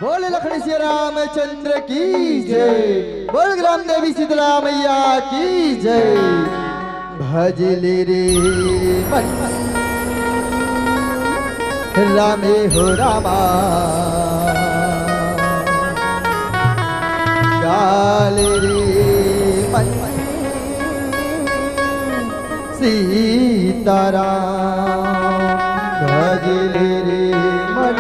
बोल लखन श्री रामचंद्र की जय। बोल ग्राम देवी शीतला मैया की जय। भजले रे मन रामे हो रामा गाले रे मन सीताराम। भजले रे मन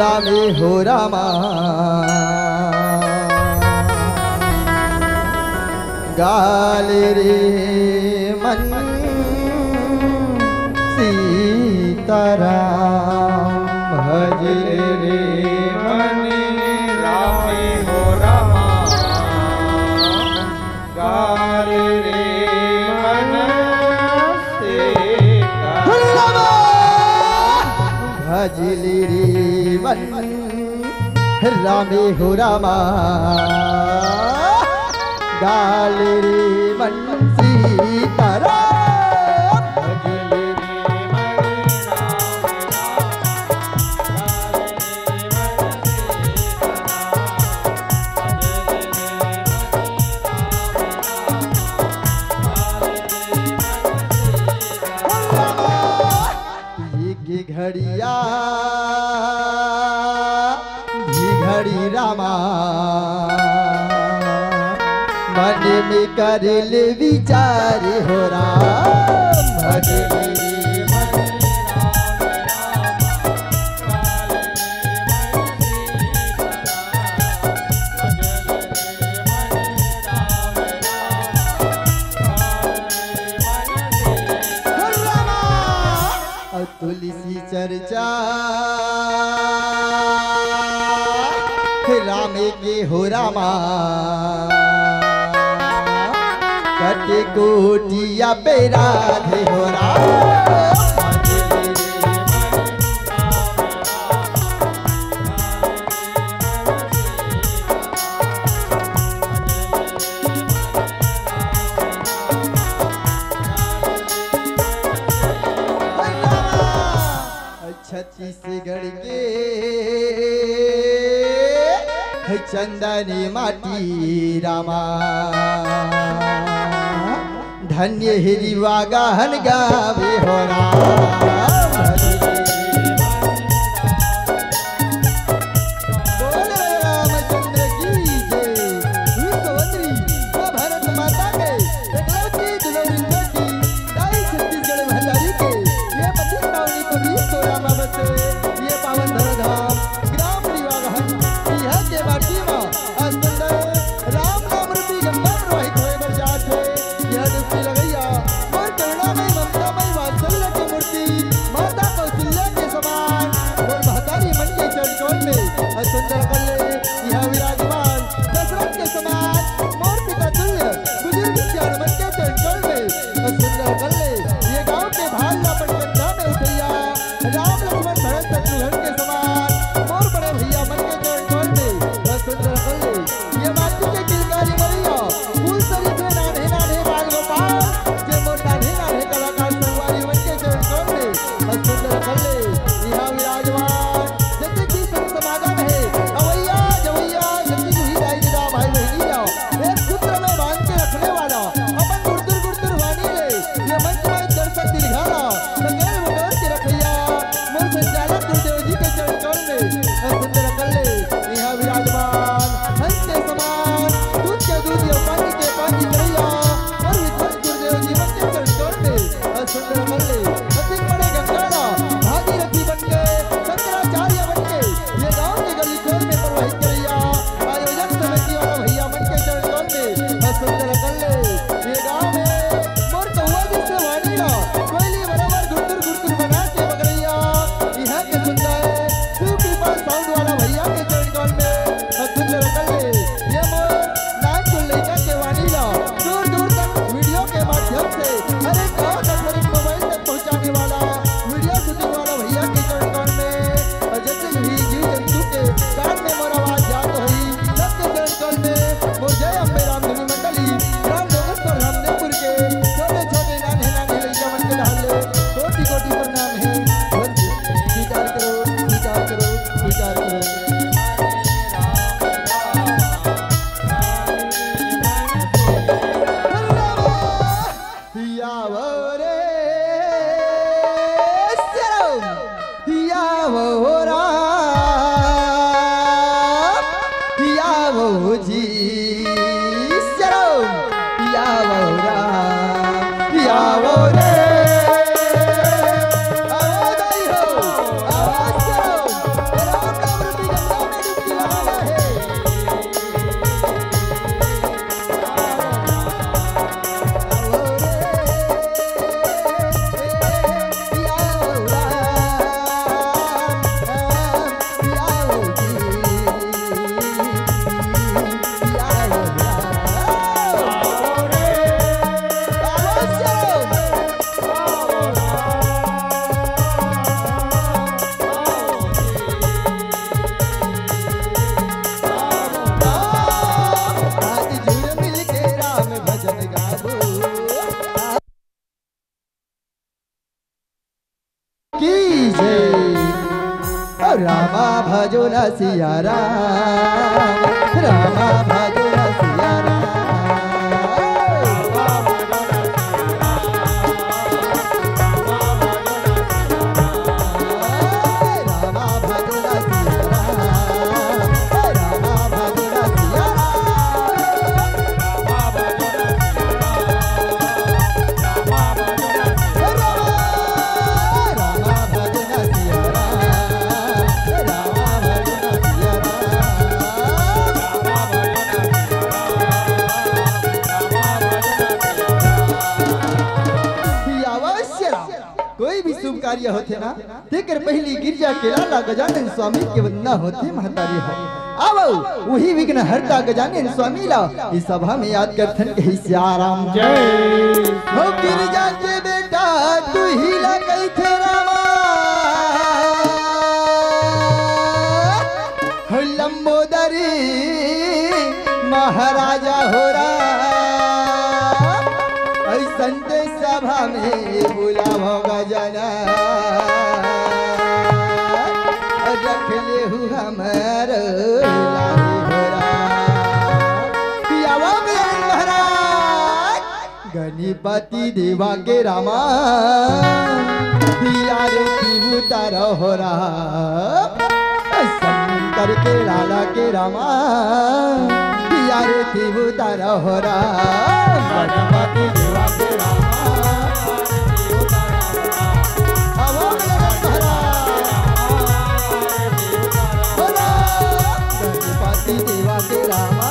रामे हो रामा गाले रे मन सीताराम। भजले रे मन रामे हो रामा गाले रे मन सीताराम। भजले रे मन रामे हो रामा गाले रे मन सीताराम। भजले रे मन एक घड़िया घड़ी रामा मन में कर ले विचार हो राम। भजले तुलसी चर्चा राम के हो रामा कटे कोटिया पे राधे हो राम। छत्तीसगढ़ के चंदनी माटी रामा धन्य हिरिवा गहन गावे हो राम। भजोरा सिया राम, रामा भजोरा सिया राम। कोई भी शुभ कार्य होते ना तेकर पहली गिरजा के लाला गजानन स्वामी के वंदना होते महतारी हो। आओ वही विघ्न हरता गजानन स्वामी ला इस सभा में याद करथन कही श्याराम जय हो गिरजा के बेटा तू ही ला कही थे रामा, हो लंबोदरी महाराजा हो रहा संत सभा में बुलाओ गजना, रख ले हमार महाराज गणपति देवा के रामा, आरती उतार हो रहा शंकर के लाला के रामा, आरती उतार हो रहा गणपति देवा के रामा। गणपति देवा के रामा,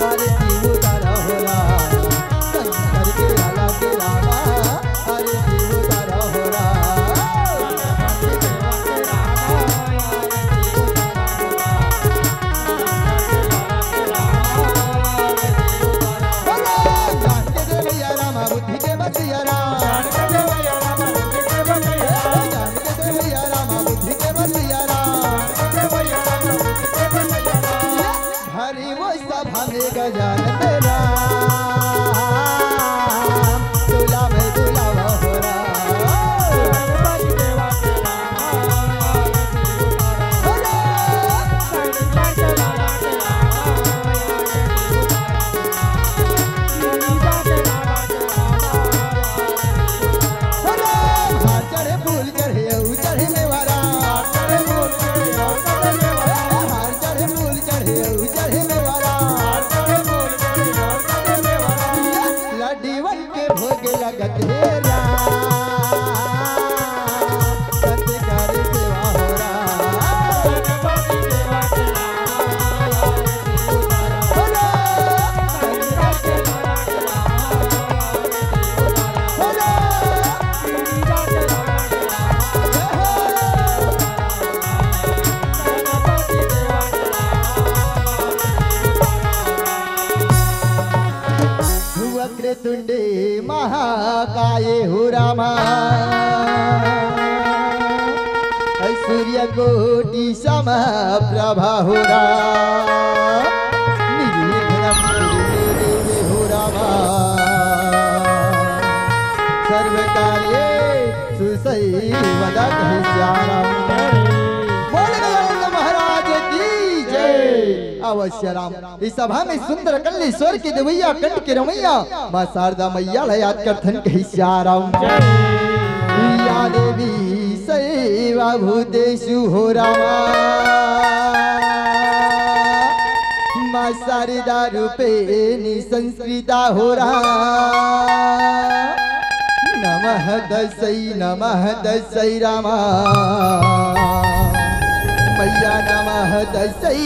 आरती उतार हो रहा शंकर के लाला के रामा, आरती उतार हो रहा। हरि वो सभा में गजानन राम, तुला में बुलावा हो चढ़े फूल चढ़े चढ़े मेवारा, चढ़े फूल चढ़े मेवारा, लड्डीवन के भोग लगत है राम, सत्कार सेवा हो वक्रतुंडे महाकाये हो रामा, सूर्य कोटि समप्रभा हो निर्विघ्नं देवे हो रामा, सर्वकार्येषु सर्वदा कहि श्याराम। महाराज की जय। अवश्य राम इस सभा में सुंदर कल्लेश्वर की देवैया कंठ के रमैया मां शारदा मैया ला याद करथन कहि श्याराम या देवी सेवा भूतेषु हो रामा, मां शारदा रूपेणी संस्कृता हो रामा, नमः दशै रामा मैया नमः दशै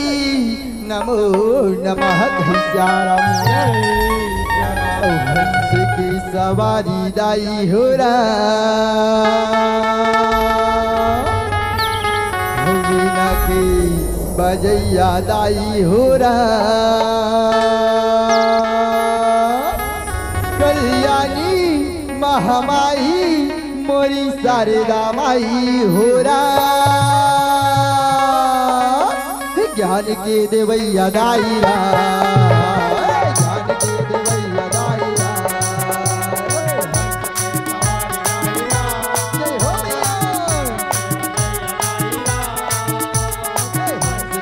नमो नमः श्याराम। हंस की सवारी दाई हो वीणा की बजैया दाई हो कल्याणी महामाई मोरी शारदा माई हो ज्ञान के देवैया दाईरा, ज्ञान के देवैया दाईरा, जय हो मैया, जय हंस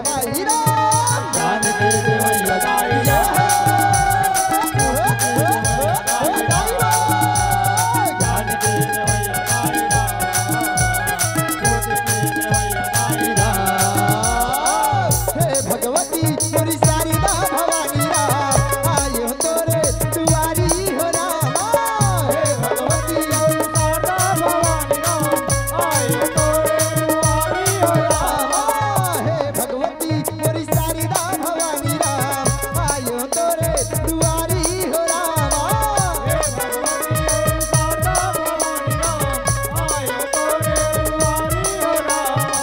शारदा माई राम जानकी देवैया दाई राम जानकी देवैया दाई राम हे भगवती मोरी शारदा भवानी राम आयो तोरे दुआरी हो रामा हे भगवती शारदा भवानी राम आए तोरे दुआरी हो राम हे भगवती मोरी शारदा भवानी राम आयो तोरे दुआरी हो रामा हे भगवती शारदा भवानी राम आए तोरे दुआरी हो राम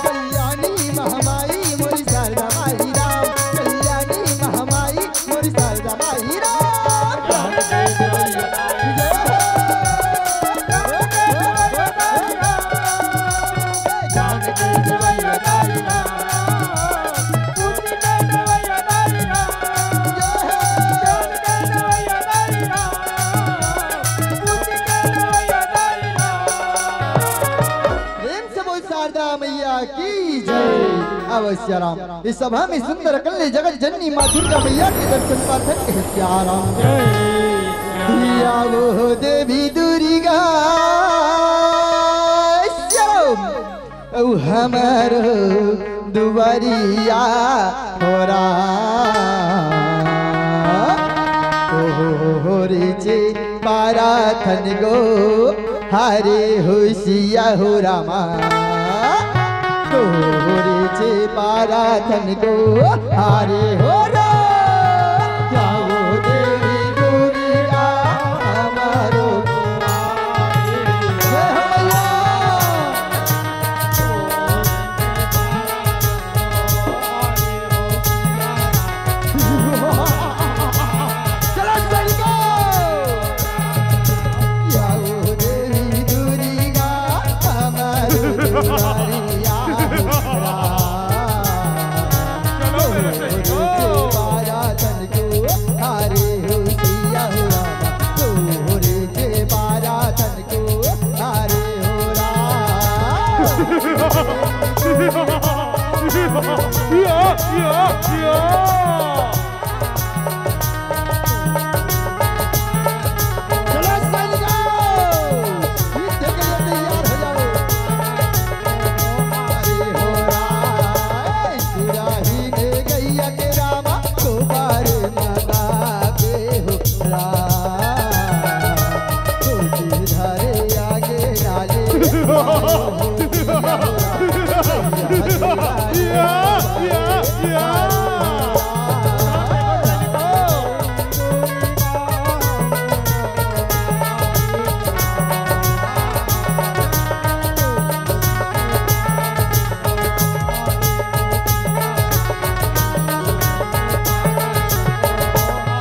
कल्याणी महामाई मोरी शारदा माई राम कल्याणी महामाई मोरी शारदा माई राम जानकी देवैया दाई जानकी देवैया दाई पूजी के देवैया दाई जानकी देवैया दाई पूजी के देवैया दाई प्रेम से बोल शारदा मैया की जय। अवश्य राम इस सभा में सुंदर कल्ले जगत जननी माँ दुर्गा मैया के दर्शन पाठन के राम या वो देवी दुर्गा शरम औ हमारो दुआरिया हो राम हो रे जे पाराथन गो हरे होशिया हो रामा तोरे जे पाराथन गो हरे हो राम या वो देवी दुर्गा हमारो जय हो मैया। चलो सैनिको या वो देवी दुर्गा हमारो दुआरिया हो राम मेरे सैनिको। पाराथन को हारे होशिया हो रामा तोरे जे पाराथन को हारे हो चलो सैनिको युद्ध के लिए तैयार हो जाओ हरे हो राम सुराही ने गैया के रामा को बारे माता के हो राम कोई धारे आगे नाले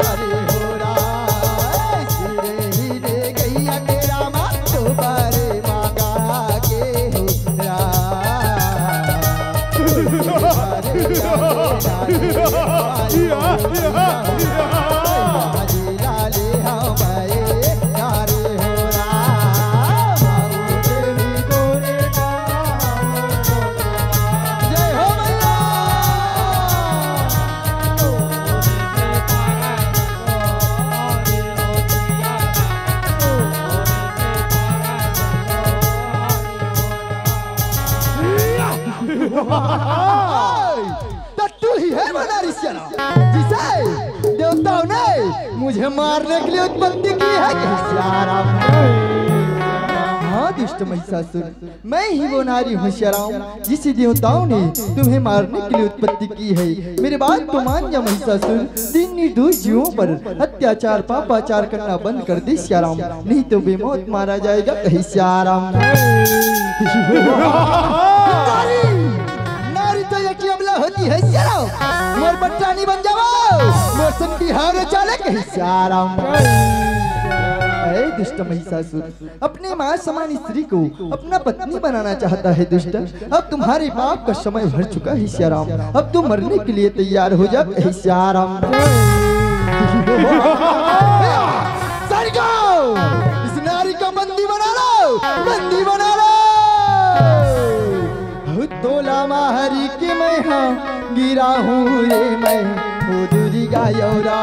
हरे हो राम सिरे ने गैया के रामा को बारे माता के हो जय हो मैया। तो तू ही है मनारी सेना जिसे देवताओं ने मुझे मारने के लिए उत्पत्ति की है श्याराम। हाँ दुष्ट महिषासुर मैं ही वो नारी हूँ श्याराम जिसे देवताओं ने तुम्हें मारने के लिए उत्पत्ति की है। मेरी बात तो मान जा महिषासुर तीन निर्दोष जीवों पर अत्याचार पापाचार करना बंद कर दे श्याराम नहीं तो बेमौत मारा जाएगा कहीं श्याराम। नारी तो यकी अमला होती है श्याराम मोर बट्टानी बन जाओ मोर संगी हारे चले कहीं श्याराम। ऐ दुष्ट महिषासुर अपने मां समान स्त्री को अपना पत्नी बनाना चाहता है दुष्ट। अब तुम्हारे पाप का समय भर चुका है श्याराम अब तुम मरने के लिए तैयार हो जा कहीं श्याराम। इस नारी का बंदी बना लो बंदी बना लो तोला माहरी की मैं यहाँ गिरा हूँ रे मैं उधुरी गायोरा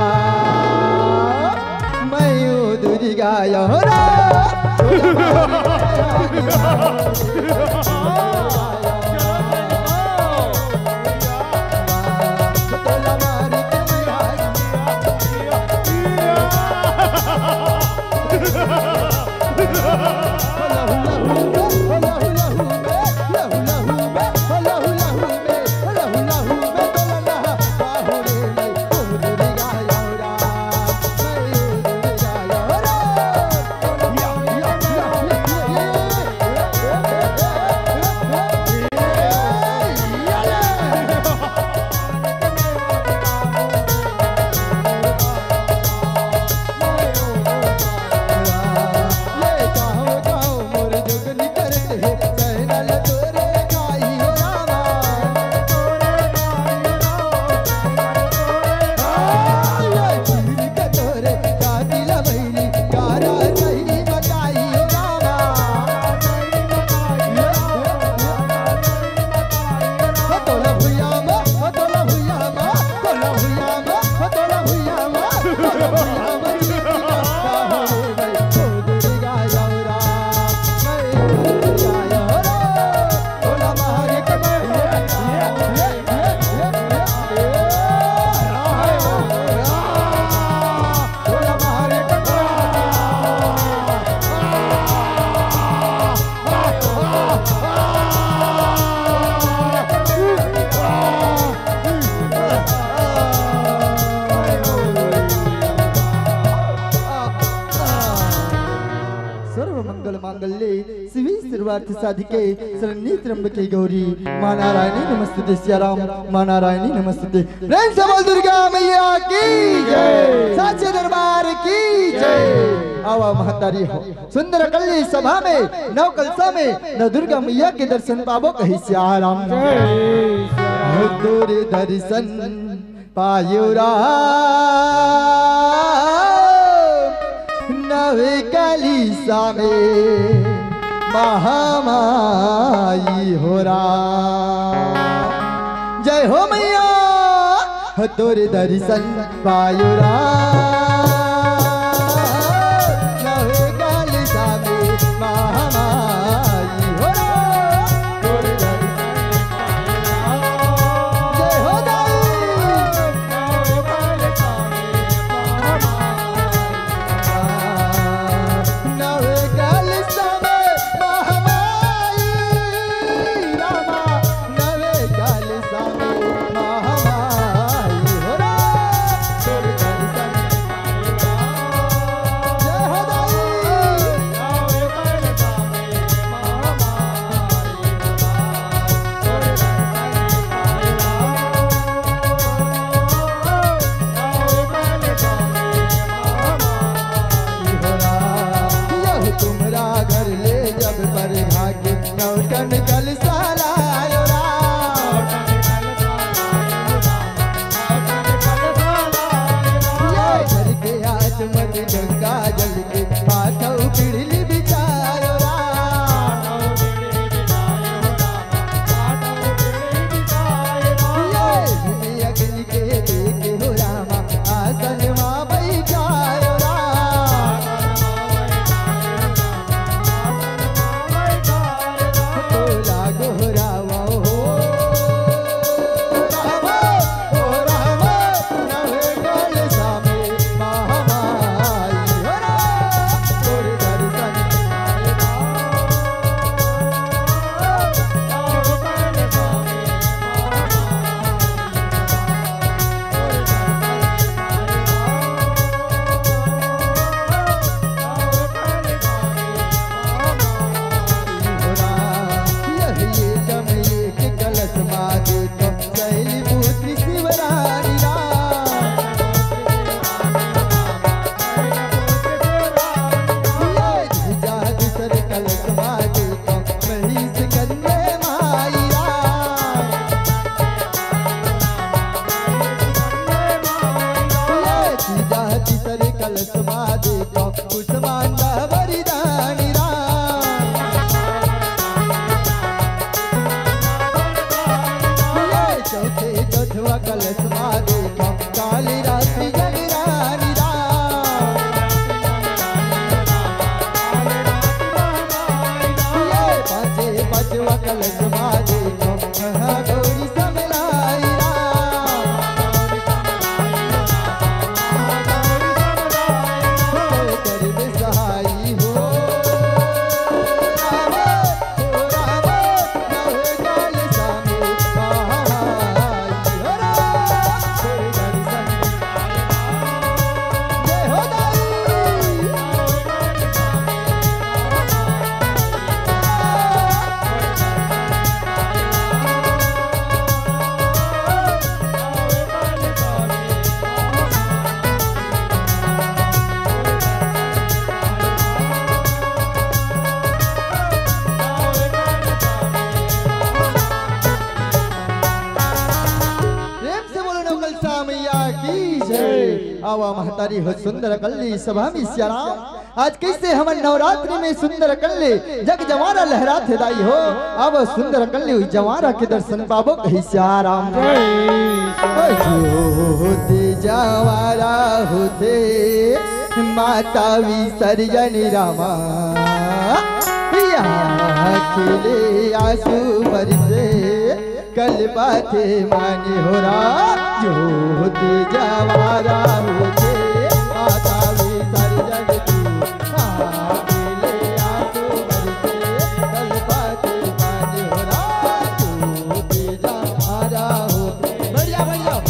मैं उधुरी गायोरा साधिके शरण्ये त्र्यंबके गौरी मां नारायणी नमस्ते सियाराम मां नारायणी नमस्ते प्रेम से बोल दुर्गा मैया की जय साचे दरबार की जय। आवा महतारी हो सुंदर कल्ली सभा में नव कलसा में न दुर्गा मैया के दर्शन पावो कही सियाराम तोरे दर्शन पायोरा नवे कलिसा में महामाई हो जय हो मैया तोरे दर्शन पायुरा नवे कलिसा में महामाई हो तोरे दर्शन जय हो नवे कलिसा गंगा जल के हाथों पिड़ली बिछायो अग्नि के देखे हो रामा आसन माँ बैठायो तो लागो रामा हो रामा नवे कलसा में महामाई कलशमा देखो काली रात्रि जगरानी राम ये पाँचे पाँचवा कलशमा देखो महागौरी समलाई राम गरीब सहाई हो आवा महतारी हो सुंदर कल्ली सभा में श्याराम आज कैसे हम नवरात्रि में सुंदर कल्ले जग जवारा लहराते दाई हो अब सुंदर कल्ले जवारा के दर्शन पाबो कही श्याराम होते जवारा होते माता विसर्जन रामा खिले आंसू बरसे कल बाते माने हो रहा जो होते जवारा होते माता विसर्जन खिले आंसू बरसे कल बाते माने हो रहा जो होते जवारा होते बढ़िया बढ़िया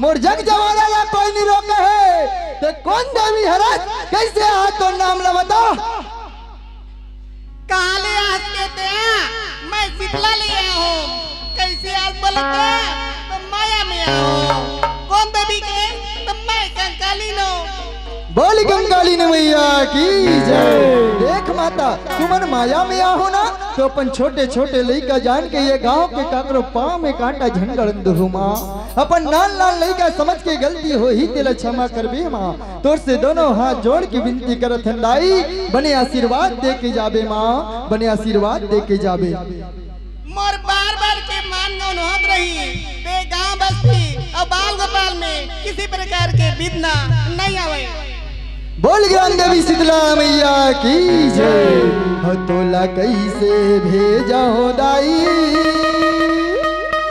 मुरझक जवाना या कोई नहीं रोके है तो कौन देवी हरत कैसे आ तो नाम ला बता कहाँ ले आज के ते मैं शीतला ले आया हूँ कैसे आज बोला के तो माया में आओ, कौन देवी के तो मैं कंकाली नो। बोल कंकाली ने मैया की जय। देख माता तुमन माया में आहो ना तो अपन छोटे छोटे लइका जान के ये गांव के काकरो पाँव में कांटा झंगड़ दहु माँ। अपन नाल नाल लइका समझ के गलती हो ही तेला क्षमा करबे माँ। तोर से दोनों हाथ जोड़ के विनती करत हन दाई, बने आशीर्वाद दे के जाबे माँ, बने आशीर्वाद दे के जाबे। मोर बार बार के मान न होत रही ते गांव बस्ती और बाल गोपाल में किसी प्रकार के विघ्न नहीं आवे। बोल ज्ञान देवी शीतला मैया की जय। हो तोला कैसे भेजा हो दाई,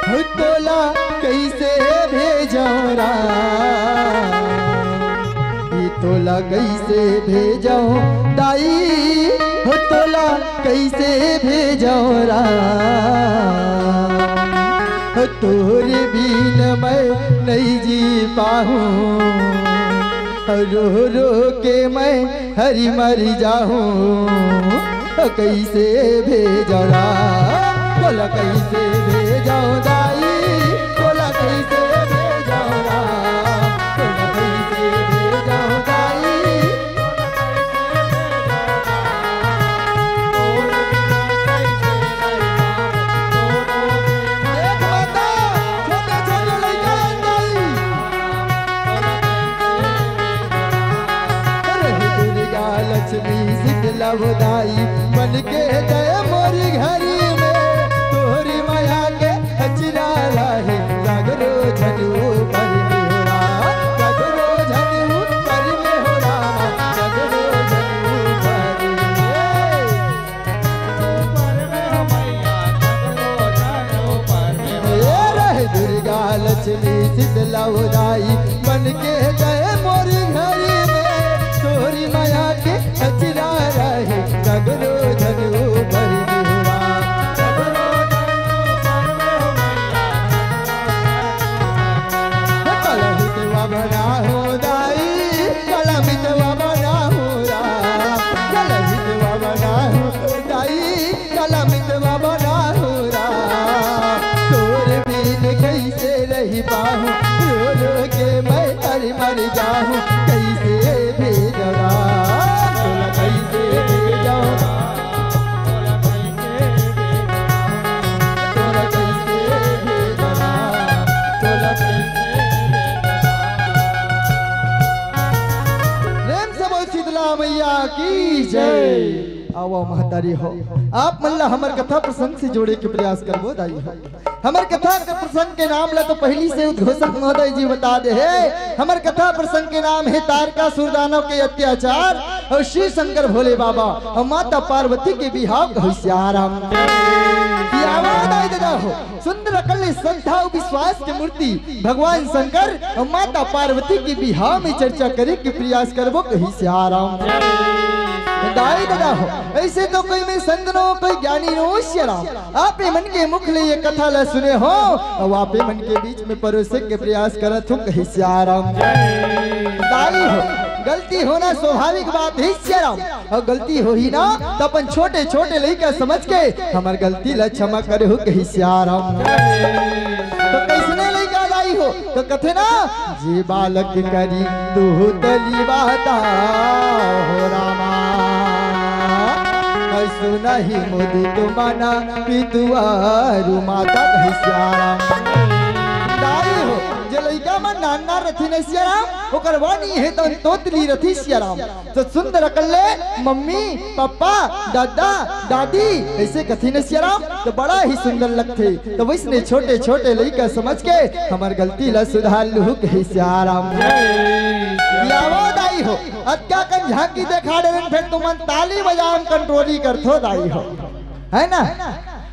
हो तोला कैसे भेजा रा, ये तोला कैसे भेजा हो दाई, हो तोला कैसे भेजा रा, हो तोरे बिन मैं नहीं जी पाऊँ, रो रो के मैं हरी मर जाऊं, कैसे भेजरा, बोला कैसे भेजाऊं दाई, बोला कैसे भेजरा, बोला कैसे भेजाऊं दाई। देख माता छोटे छोटे लइका दाई, लक्ष्मी शीतला दाई बन के जय मोरी घरी में, तोरी माया के अचरा रहे, जागरो झनु पर में हो रहा, जागरो झनु पर में हो रहा, जागरो झनु पर में। ये रहे दुर्गा लक्ष्मी शीतला दाई बन के जय मोरी घरी में, तोरी माया के अचरा रहे, जागरो झनु पर में हो रहा, जागरो झनु पर में हो रहा। कलमितवा बना हो दाई, कलमितवा बना हो रहा, कलमितवा बना हो दाई, कलमितवा बना हो रहा, तोरे बिन कैसे रही पाहूँ, रो रो के मैं हर मर जाऊँ, कैसे भेजरा, तोला कैसे भेजरा, तोला कैसे भेजरा, तोला कैसे प्रेम से बोल शीतला मैया की जय। आओ महतारी हो, आप मल्ला हमर कथा प्रसंग से जोड़े के प्रयास करबो दाई हो। हमर कथा के प्रसंग के नाम ला तो पहली से उद्घोषक महोदय जी बता दे है। हमर कथा प्रसंग के नाम है तारकासुर दानव के अत्याचार और श्री शंकर भोले बाबा और माता पार्वती के बिहाव का होशियाराम की आवाज आई दादा हो। सुंदर कल्ले श्रद्धा और विश्वास के मूर्ति भगवान शंकर और माता पार्वती के बिहाव में चर्चा करे के प्रयास करबो कहीं से आराम दाई दादा हो। ऐसे तो कोई में संगनो कोई ज्ञानी नो श्याराम, आपे मन के मुख ले ये कथा ला सुने हो और आपे मन के बीच में परोसे के प्रयास करत हो कहीं से आराम दाई हो। गलती होना स्वाभाविक बात है श्याराम, और गलती हो ही ना तो अपन छोटे छोटे लइका समझ के हमार गलती ला क्षमा करे हो कहीं से आराम। तो कैसने लइका दाई हो तो कथे ना, जे बालक करी तू तली बाता हो रामा, सुनहि मोदी तुमाना पितुआरु माता कहि श्याराम दाई हो। जे लइका मन नाना रथी ने श्याराम ओकर वाणी है तो तोतली रथी श्याराम, तो सुंदर कल्ले मम्मी पापा दादा दादी ऐसे कथी ने श्याराम तो बड़ा ही सुंदर लगथे। तो वैसने छोटे छोटे लइका समझ के हमार गलती ला सुधार लहु कहि श्याराम यावा दाई हो। अत्या कन झांकी देखा दे फिर तुमन ताली बजाम कंट्रोली करथो दाई हो, है ना।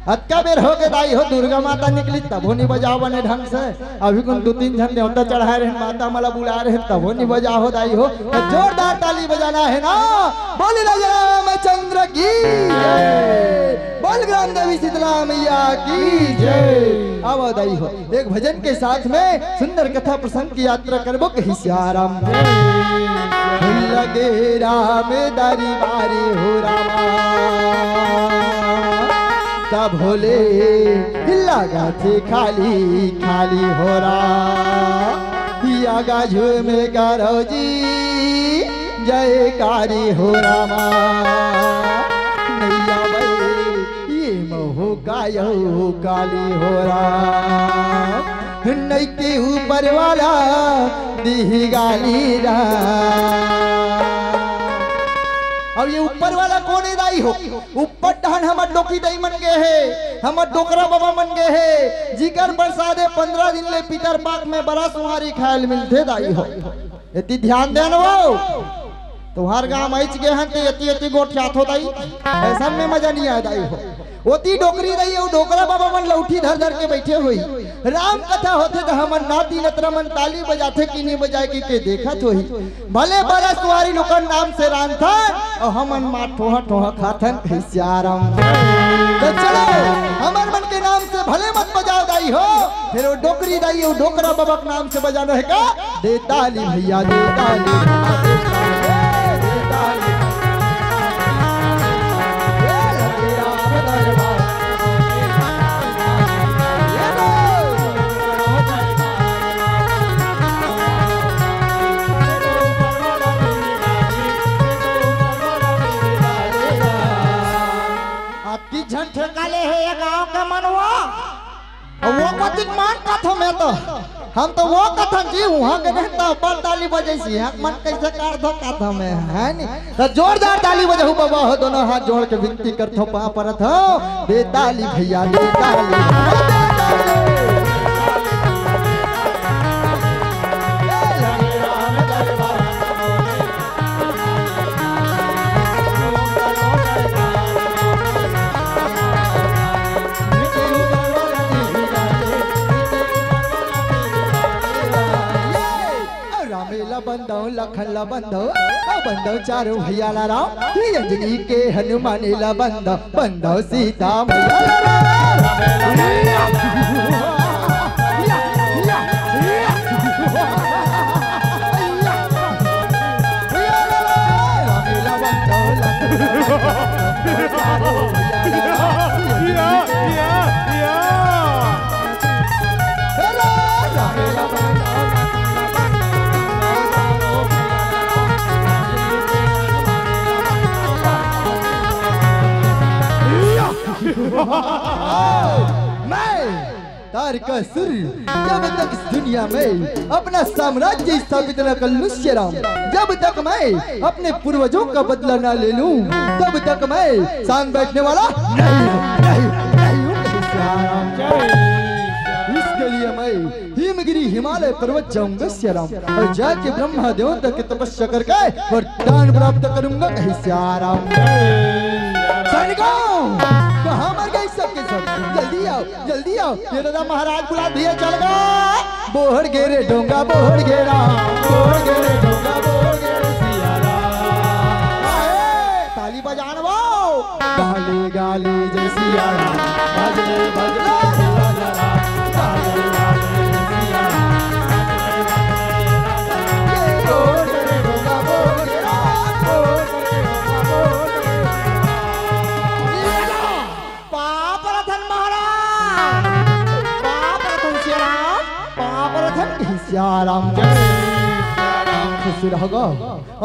अत्का बेर हो के दाई हो दुर्गा माता निकली तब नहीं बजाओ ने ढंग से, अभी कौन दो तीन जन न्योता चढ़ाए रहे माता मला बुला रहे तब नहीं बजा हो दाई हो। तो जोरदार ताली बजाना है ना, बोल रामचंद्र की जय, बोल ग्राम देवी शीतला मैया की जय। आओ दाई हो एक भजन के साथ में सुंदर कथा प्रसंग की यात्रा करबो कहीं श्याराम लगे राम दरबारी हो रामा, तब भोले लगा थे खाली खाली हो रहा गाजू में करो जी जयकारी हो रामा नैया भाई ये मोह गायो काली हो रहा नहीं के ऊपर वाला दी गाली रा। अब ये ऊपर वाला कौन है दाई हो? ऊपर डहन हमर डोकी दाई मन गए है, हमर डोकरा बाबा मन गए है। जिकर बरसादे 15 दिन ले पितर पाक में बड़ा सुहारी खायल मिलते दाई हो। इतनी ध्यान देना वो तुम्हार गांव आइच गए हैं ते यति गोठियात हो दाई ऐसा में मजा नहीं आया दाई हो। ओती डोकरी रही है डोकरा बाबा मन लौठी धर धर के बैठे हुई राम कथा होते तो हमन नाती नतरमन ताली बजाते कि नहीं बजाए के देखत होई भले बड़ा सुवारी लोकन नाम से रान था और हमन मा ठोहा ठोहा खाथन खिसियाराम। तो चलो हमर मन के नाम से भले मत बजाओ दाई हो फिर वो डोकरी दाई वो डोकरा बाबा के नाम से बजाना है का दे ताली भैया दे ताली झंठ काले है ये गांव का मनवा वो कतिक मान कथो में तो हम तो वो कथन जी वहां के रहता पर ताली बजे सी हक मन कैसे कर दो कथो में है नी तो जोरदार ताली बजाऊ बाबा हो दोनों हाथ जोड़ के विनती करथो पा परत हो दे ताली भैया दे ताली बंदो लखन ला बंदो बंदो चारों भैया ला राम अंजनी के हनुमान ला बंदो बंदो सीता मैया मैं तारकासुर जब तक इस दुनिया में अपना साम्राज्य स्थापित न कर लूं श्रीराम जब तक मैं अपने पूर्वजों का बदला न ले लूं तब तक मैं शांत बैठने वाला नहीं इसके लिए मैं हिमगिरी हिमालय पर्वत जाऊंगा श्रीराम और जाके ब्रह्मा देवता की तपस्या करके वरदान प्राप्त करूंगा श्रीराम। कहाँ मर गए सबके सब जल्दी आओ ये दादा महाराज बुला दिया चल गा बोहड़ गेरे डोंगा बोहड़ गेरा बोहड़ गेरे डोंगा बोहड़ गेरे सियारा ताली बजान वो गाली गाली जय सियारा भजले भजले सियारा गाली गाली जय सियारा ये बोहड़ गेरे डोंगा बोहड़ गेरा बोहड़ गेरे डोंगा बोहड़ श्याराम खुशी रहोगा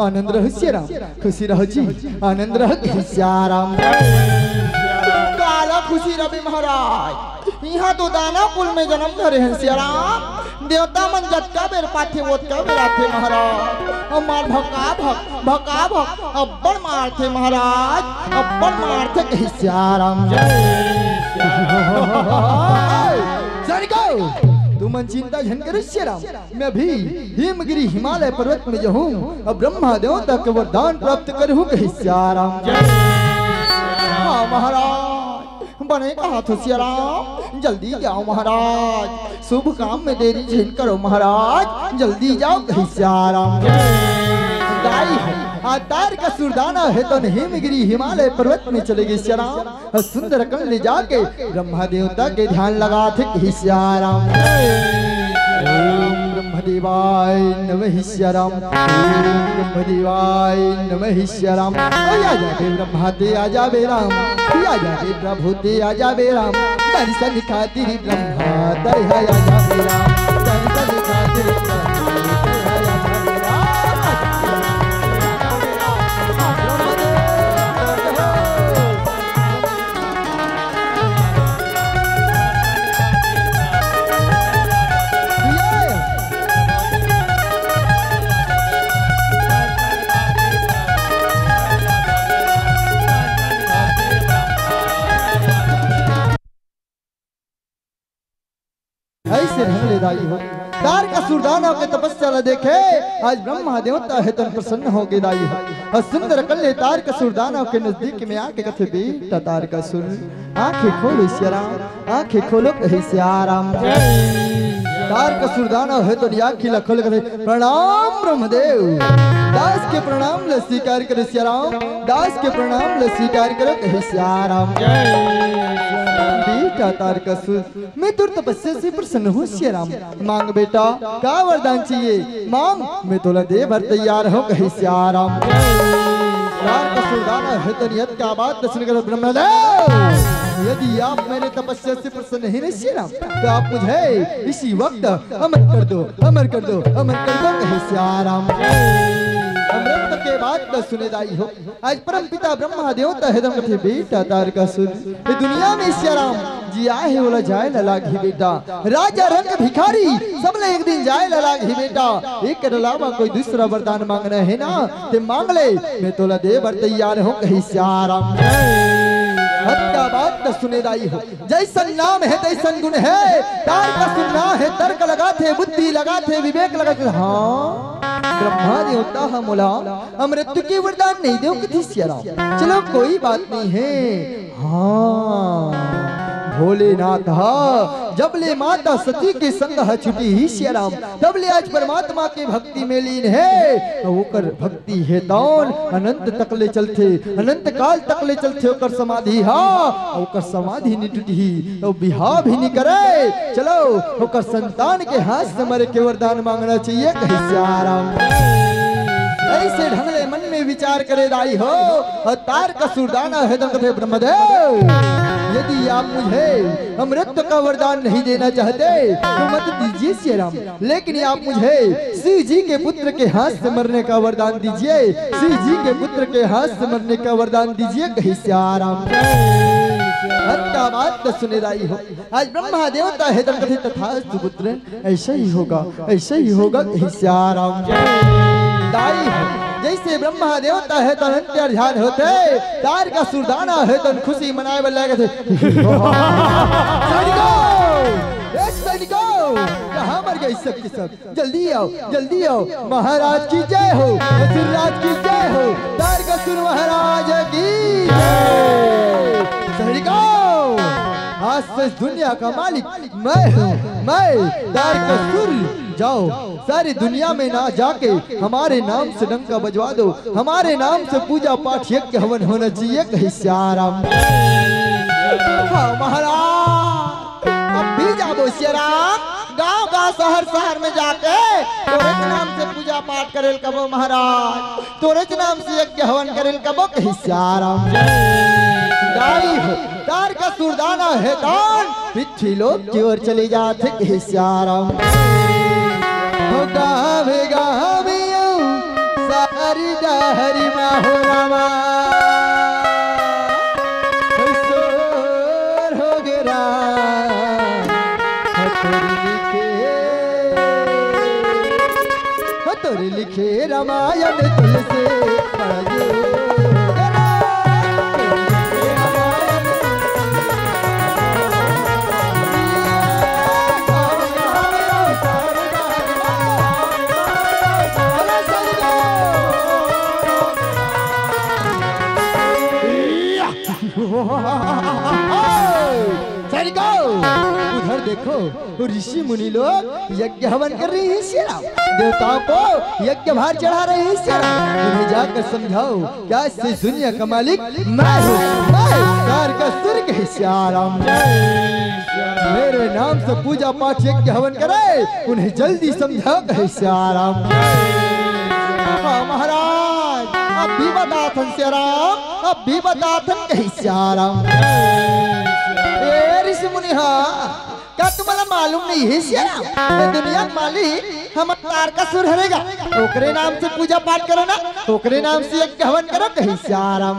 आनंद रहो श्याराम खुशी रहो जी आनंद रहो श्याराम। काला खुशी रवि महाराज यहाँ तो दाना कुल में जन्म धरे हैं श्याराम देवता मन जटका बेर पाथे वोत का बेर आथे महाराज और मार भका भक अब्बड़ मार थे महाराज अब्बड़ मार थे श्याराम। तुम चिंता झन कर श्रीराम मैं भी हिमगिरी हिमालय पर्वत में जो हूँ अब ब्रह्मा देवता के वरदान प्राप्त करूँ श्रीराम। हाँ महाराज बने कहा तो श्रीराम जल्दी जाओ महाराज शुभ काम में देरी झन करो महाराज जल्दी जाओ श्रीराम। दाई आतार का सुरदाना है तो हिमगिरी हिमालय पर्वत में चलेगी श्याराम और सुंदर कल ले जाके ब्रह्मा देवता के ध्यान लगा थे श्याराम। ब्रह्मदेवाय नमः श्याराम, ब्रह्मदेवाय नमः श्याराम। आजा बे ब्रह्मा ते आजा बे राम, आजा बे प्रभु ते आजा बे राम, दर्शन खातिर ब्रह्मा दर है आजा बे राम, दर्शन खातिर ब्रह्मा दर है आजा बे राम। ऐसे ढंगले दाई हो तार का सुरदाना के तपस्या देखे आज ब्रह्मा देवता है तन प्रसन्न हो गए दाई हो। और सुंदर कल्ले तार का सुरदाना के नजदीक में आके कथे बेटा तार का सुर, आंखें खोलो श्याराम, आंखें खोलो कहे श्याराम। तार का सुरदाना है तो आंखें खोल कहे प्रणाम ब्रह्मदेव, दास के प्रणाम ले स्वीकार करे श्याराम, दास के प्रणाम ले स्वीकार करो कहे श्याराम। बेटा तार का सुर मैं तुर तपस्या से प्रसन्न हूँ श्याराम, मांग बेटा क्या वरदान चाहिए मांग, मैं तोला दे भर तैयार हूँ कहे श्याराम। तार का सुरदाना है तो नियत का बात दर्शन करो ब्रह्मदेव, यदि आप मेरे तपस्या से प्रसन्न ही नहीं श्याराम तो आप मुझे इसी वक्त अमर कर दो, अमर कर दो, अमर कर दो कहे श्याराम। अमृत के बाद न सुने दाई हो आज परम पिता ब्रह्मा देवता है दम कथे बेटा तार का सुर, ये दुनिया में श्याराम जी आए है बोला जाए न लागी बेटा, राजा रंग भिखारी सबने एक दिन जाए न लागी बेटा, एक के अलावा कोई दूसरा वरदान मांगना है ना ते मांग ले, मैं तोला दे बर तैयार हूँ कही श्याराम। हत्या बात न सुने दाई हो जैसन नाम है तैसन गुण है, तार का सुनना है तर्क लगाते बुद्धि लगाते विवेक लगाते। हाँ ब्रह्मा देवता हम मोला अमृत के वरदान नहीं दो किसी श्याराम, चलो कोई बात नहीं है। हाँ भोलेनाथ जब ले माता सती के संग छुटी ही श्याराम, तब ले आज परमात्मा के भक्ति में लीन है, ओकर भक्ति है तौन अनंत तक ले चलते, अनंत काल तक ले चलते ओकर समाधि। हाँ ओकर समाधि नहीं टूटी तो बिहाव भी नहीं करे, चलो ओकर संतान के हाथ से मरे के वरदान मांगना चाहिए कहे श्याराम। ऐसे ढंगले मन में विचार करे दाई हो और तार का सुरदाना है तो कथे ब्रह्मदेव, यदि आप मुझे अमृत का वरदान नहीं देना चाहते तो मत दीजिए श्याराम, लेकिन आप मुझे शिव जी के पुत्र के हाथ से मरने का वरदान दीजिए, शिव जी के पुत्र के हाथ से मरने का वरदान दीजिए कही श्याराम। हत्या बात न सुने दाई हो आज ब्रह्मा देवता है तो कथे तथास्तु पुत्र, ऐसा ही होगा, ऐसा ही होगा कही श्याराम। दाई जैसे ब्रह्मा देवता है तो अंत्य ध्यान होते, तार का सुरदाना है तो खुशी मनाए वाले थे। कहाँ मर गए सब के सब, जल्दी आओ जल्दी आओ, महाराज की जय हो, असुरराज की जय हो, तार का सुर महाराज की जय। आज से दुनिया का मालिक मैं हूँ, मैं तार का सुर। जाओ सारी दुनिया में ना जाके हमारे नाम से डंका बजवा दो, हमारे नाम से पूजा पाठ यज्ञ हवन होना चाहिए कहे श्याराम। हाँ महाराज अब भी जाओ श्याराम, गांव गांव शहर शहर में जाके तोरे के नाम से पूजा पाठ करेल कबो महाराज, तोरे के नाम से यज्ञ हवन करेल कबो कहे श्याराम। दाई हो तार का सुरदाना है दान, पृथ्वी लोक की ओर चली जाते कहे श्याराम। गावे गावे सारी डहरी हो रामा, सोर हो गया हथोरी लिखे रामायण तुलसे उधर देखो ऋषि मुनि लोग यज्ञ हवन कर रहे हैं श्याराम, देवताओं को यज्ञ भार चढ़ा रहे हैं श्याराम। उन्हें जाकर समझाओ क्या इससे दुनिया का मालिक मैं हूँ, मैं तार का सुर कहे श्याराम। मेरे नाम से पूजा पाठ यज्ञ हवन करे, उन्हें जल्दी समझाओ कहे श्याराम। हाँ महाराज, अब भी बताथन श्याराम, अब भी बताथन कहे श्याराम। ऋषि मुनि, हाँ क्या तुम्हारा मालूम नहीं है श्याराम, ये दुनिया मालिक हम तार का सुर हरेगा, ओकरे नाम से पूजा पाठ करो ना, ओकरे नाम से यज्ञ हवन करो कहे श्याराम।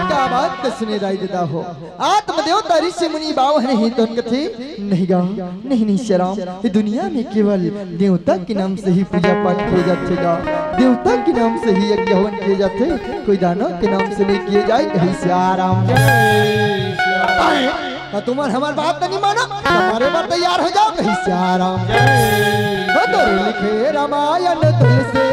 क्या बात सुने राय देता हो, आत्मदेवता ऋषि मुनि बाव नहीं तो कथे नहीं गा, नहीं नहीं श्याराम, ये दुनिया में केवल देवता के नाम से ही पूजा पाठ किए जाते गा, देवता के नाम से ही यज्ञ हवन किए जाते, कोई दानव के नाम से नहीं किए जाए कहे श्याराम। तुम्हारे हमारे बात नहीं मानो, हमारे बात तैयार हो जाओ कहीं श्याराम। तो लिखे रामायण तुलसे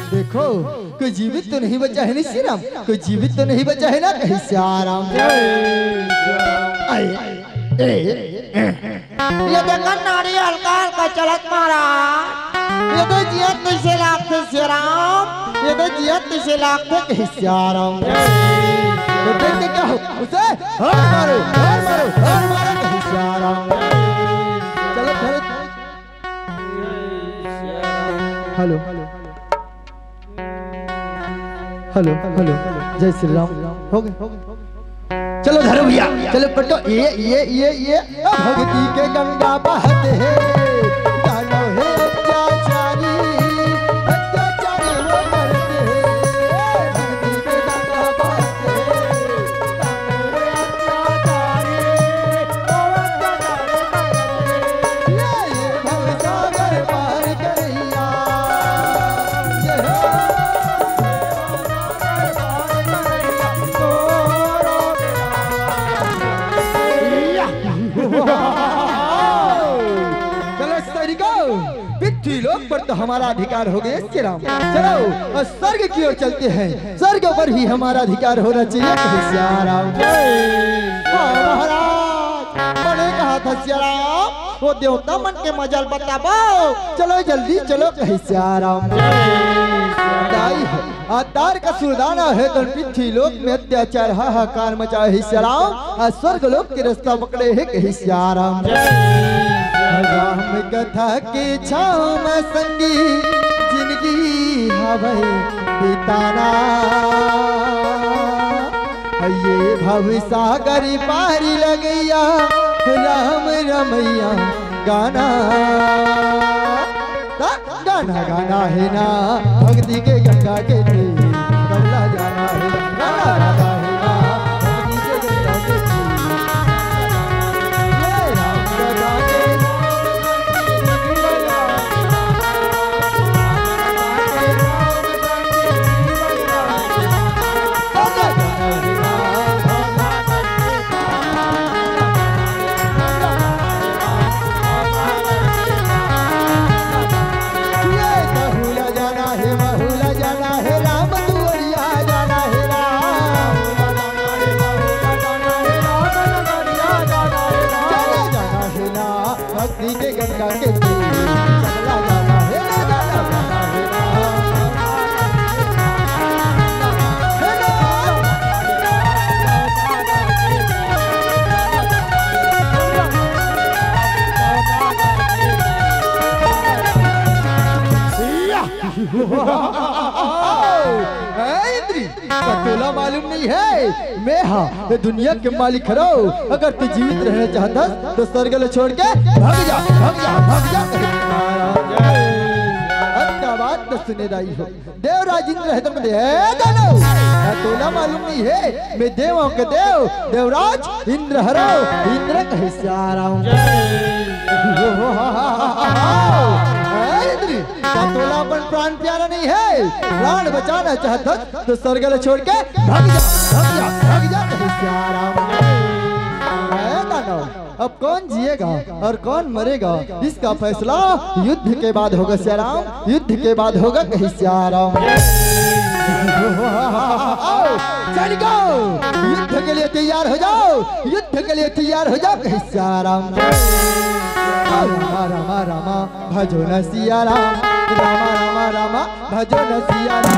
देखो कोई जीवित तो नहीं बचा है श्याराम, कोई जीवित तो नहीं बचा है ना कहीं श्याराम। ये देखा नारी हल्का हल्का चलत मारा, ये तो जियत तुझसे लागते श्याराम, ये तो जियत तुझसे लागते कहीं श्याराम। तो देख के क्या हो उसे हर मारो हर मारो हर मारो कहीं श्याराम। चलो भरत, हेलो हेलो हेलो, जय श्री राम, हो गए चलो धरो भैया, चलो पटो ये भक्ति के गंगा बहते हैं, दानव है अत्याचारी, अत्याचारी वो मरते हैं, भक्ति के गंगा बहते हैं, दानव है अत्याचारी, ये भवसागर पार करैया, लोक पर तो हमारा अधिकार हो गया श्याराम। चलो और स्वर्ग की ओर चलते हैं, स्वर्ग पर भी हमारा अधिकार होना चाहिए श्याराम। महाराज बड़े कहा था श्याराम, वो देवता मन के मजल बताओ, चलो जल्दी चलो कहे श्याराम। आतार का सुरदाना है तो पृथ्वी लोक में अत्याचार हाहाकार मचा है श्याराम, और स्वर्ग लोक के रास्ता पकड़े है कहे श्याराम। राम कथा के छाम संगी जिंदगी हवे बिताना, ये भव सागर पारी लगैया राम रमैया गाना, गाना गाना है ना भक्ति के गंगा के कमला जाना है, गाना गाना है ना भक्ति के गंगा के तोला मालूम नहीं है, मैं हाँ ये दुनिया के मालिक हरो, अगर तू जीवित रहना चाहता तो स्वर्ग ले छोड़ के भाग जा भाग जा भाग जा। क्या बात तो सुने दाई हो, देवराज इंद्र है तुम तोला मालूम नहीं है, मैं देवों के देव देवराज इंद्र हरो, इंद्र कहे श्याराम। तोला अपन प्राण प्यारा नहीं है, प्राण बचाना चाहता तो स्वर्ग ले छोड़ के भाग जा भाग जा भाग जा कहे श्याराम। अब कौन जिएगा और कौन मरेगा इसका फैसला युद्ध के बाद होगा सियाराम, युद्ध के बाद होगा कहीं सियाराम। सैनिकों युद्ध के लिए तैयार हो जाओ, युद्ध के लिए तैयार हो जाओ कहीं सियाराम। रामा रामा रामा भजो न सियाराम, रामा रामा रामा भजो न सियाराम।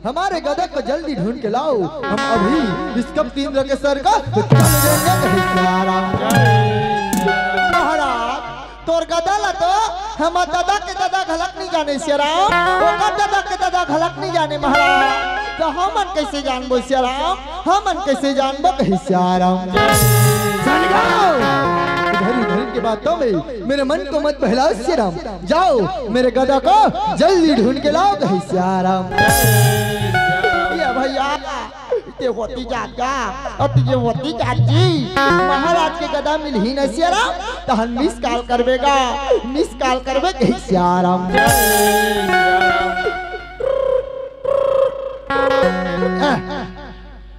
हमारे गदा को जल्दी ढूंढ के लाओ, हम अभी इस कप इंद्र के सर का महाराज तोर गदा ला तो हम दादा के दादा घलक नहीं जाने सियाराम, ओकर दादा के दादा घलक नहीं जाने महाराज, तो हमन कैसे जानबो सियाराम, हमन कैसे जानबो कहीं सियाराम। इधर के बातों में मेरे मन को मत बहलाओ सियाराम, जाओ मेरे गदा को जल्दी ढूंढ के लाओ कहीं सियाराम। भैया ते होती जागा और तुझे होती जाजी महाराज के गदा मिल ही न सियाराम, तो हम मिस कॉल करवेगा, मिस कॉल करवे कहीं सियाराम।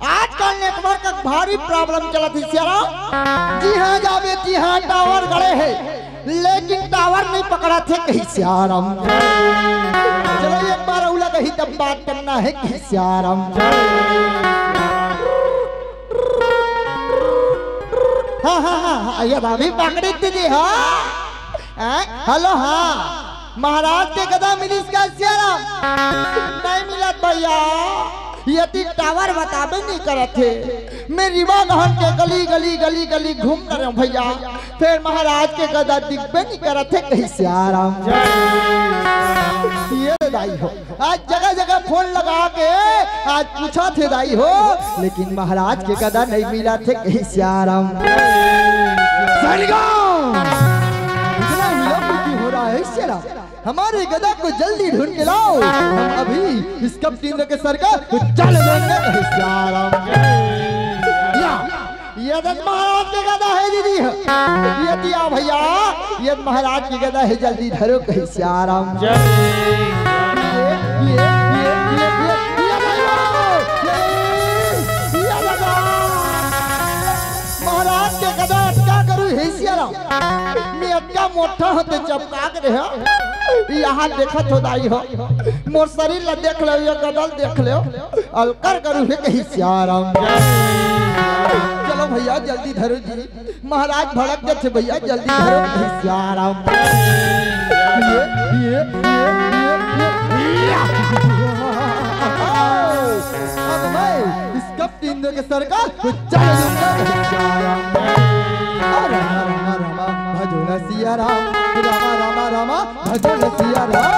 आजकल नेटवर्क का भारी प्रॉब्लम चला थी सियाराम। जी हाँ जावे जी हाँ टावर गड़े है, लेकिन टावर नहीं पकड़ा थे कहीं सियाराम। चलो एक बार उला कहीं तब बात करना है कहीं सियाराम। हाँ हाँ हाँ ये भाभी पकड़ी थी हाँ। हेलो हाँ महाराज के गदा मिली इसका सियाराम नहीं मिला भैया, यदि टावर बताबे नहीं करे थे, मैं रिवा गहन के गली गली गली गली घूम कर रहा हूँ भैया, फिर महाराज के गदा दिखबे नहीं करे थे कहीं सियाराम। ये दाई हो आज जगह जगह फोन लगा के आज पूछा थे दाई हो, लेकिन महाराज के गदा नहीं मिला थे कहीं सियाराम। हो रहा है सियाराम, हमारे गदा को जल्दी ढूंढ के लाओ, हम अभी इस कप इंद्र के सर का चल देंगे कहीं सियाराम। ये महाराज की गदा है दीदी, ये दिया भैया, ये महाराज की गदा है, जल्दी धरो कहीं सियाराम। महाराज के गदा क्या करूँ है सियाराम, मैं अक्का मोटा होते चपका के रहे यहाँ देखत हो दाई हो, मोर शरीर ला देख लो, ये गदल देख लो, अलकर करूँ है कहीं सियाराम। चलो भैया जल्दी धरो जी, महाराज भड़क जाते भैया, जल्दी धरो कहीं सियाराम। अब मैं इस कप इंद्र के सर का चल दूंगा कहीं सियाराम। रामा रामा रामा भजो न सियाराम, रामा रामा रामा भजो न सियाराम।